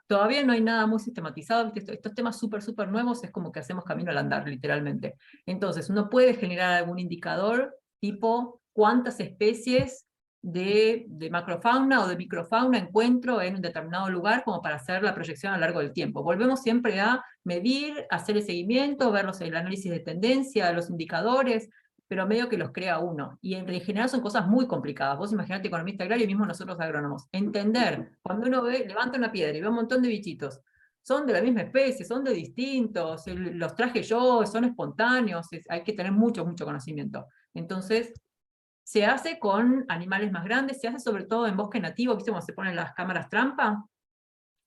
Todavía no hay nada muy sistematizado, ¿viste? Estos temas súper nuevos es como que hacemos camino al andar, literalmente. Entonces, uno puede generar algún indicador tipo cuántas especies de macrofauna o de microfauna encuentro en un determinado lugar como para hacer la proyección a lo largo del tiempo. Volvemos siempre a medir, hacer el seguimiento, ver el análisis de tendencia, los indicadores, pero medio que los crea uno. Y en general son cosas muy complicadas. Vos imaginate economista agrario y mismo nosotros agrónomos. Entender, cuando uno levanta una piedra y ve un montón de bichitos, son de la misma especie, son de distintos, los traje yo, son espontáneos, hay que tener mucho conocimiento. Entonces, se hace con animales más grandes, se hace sobre todo en bosque nativo, ¿viste cómo se ponen las cámaras trampa?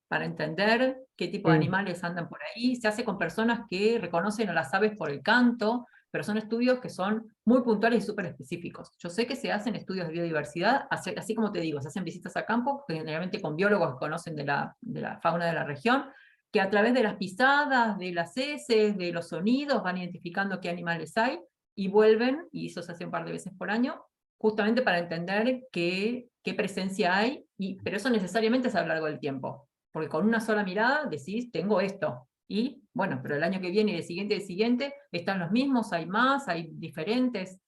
Para entender qué tipo de animales andan por ahí, se hace con personas que reconocen a las aves por el canto, pero son estudios que son muy puntuales y súper específicos. Yo sé que se hacen estudios de biodiversidad, así como te digo, se hacen visitas a campo, generalmente con biólogos que conocen de la fauna de la región, que a través de las pisadas, de las heces, de los sonidos, van identificando qué animales hay, y vuelven, y eso se hace un par de veces por año, justamente para entender qué presencia hay, pero eso necesariamente es a lo largo del tiempo. Porque con una sola mirada decís, tengo esto. Y bueno, pero el año que viene y el siguiente, ¿están los mismos? ¿Hay más? ¿Hay diferentes?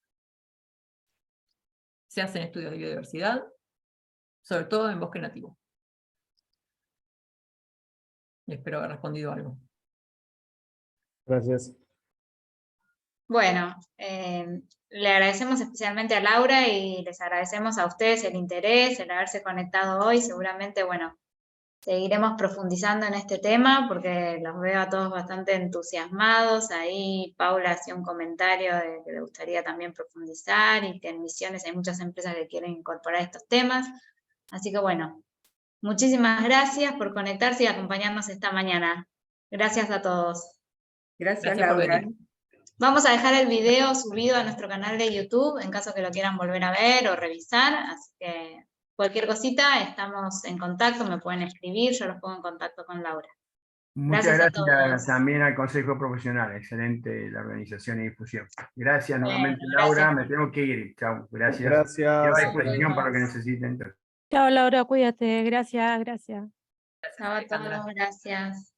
Se hacen estudios de biodiversidad, sobre todo en bosque nativo. Y espero haber respondido algo. Gracias. Bueno, le agradecemos especialmente a Laura y les agradecemos a ustedes el interés, el haberse conectado hoy. Seguramente, bueno, seguiremos profundizando en este tema porque los veo a todos bastante entusiasmados. Ahí Paula hacía un comentario de que le gustaría también profundizar y que en Misiones hay muchas empresas que quieren incorporar estos temas. Así que bueno, muchísimas gracias por conectarse y acompañarnos esta mañana. Gracias a todos. Gracias, Gracias por Laura. venir. Vamos a dejar el video subido a nuestro canal de YouTube en caso que lo quieran volver a ver o revisar, así que cualquier cosita estamos en contacto, me pueden escribir, yo los pongo en contacto con Laura. Muchas Gracias a gracias todos. también al Consejo Profesional, excelente la organización y difusión. Gracias Bueno, nuevamente, gracias. Laura, me tengo que ir. Chao, gracias. Gracias. Quedo a hasta disposición luego. para lo que necesiten. Chao, Laura, cuídate. Gracias, gracias. Chao a todos, gracias.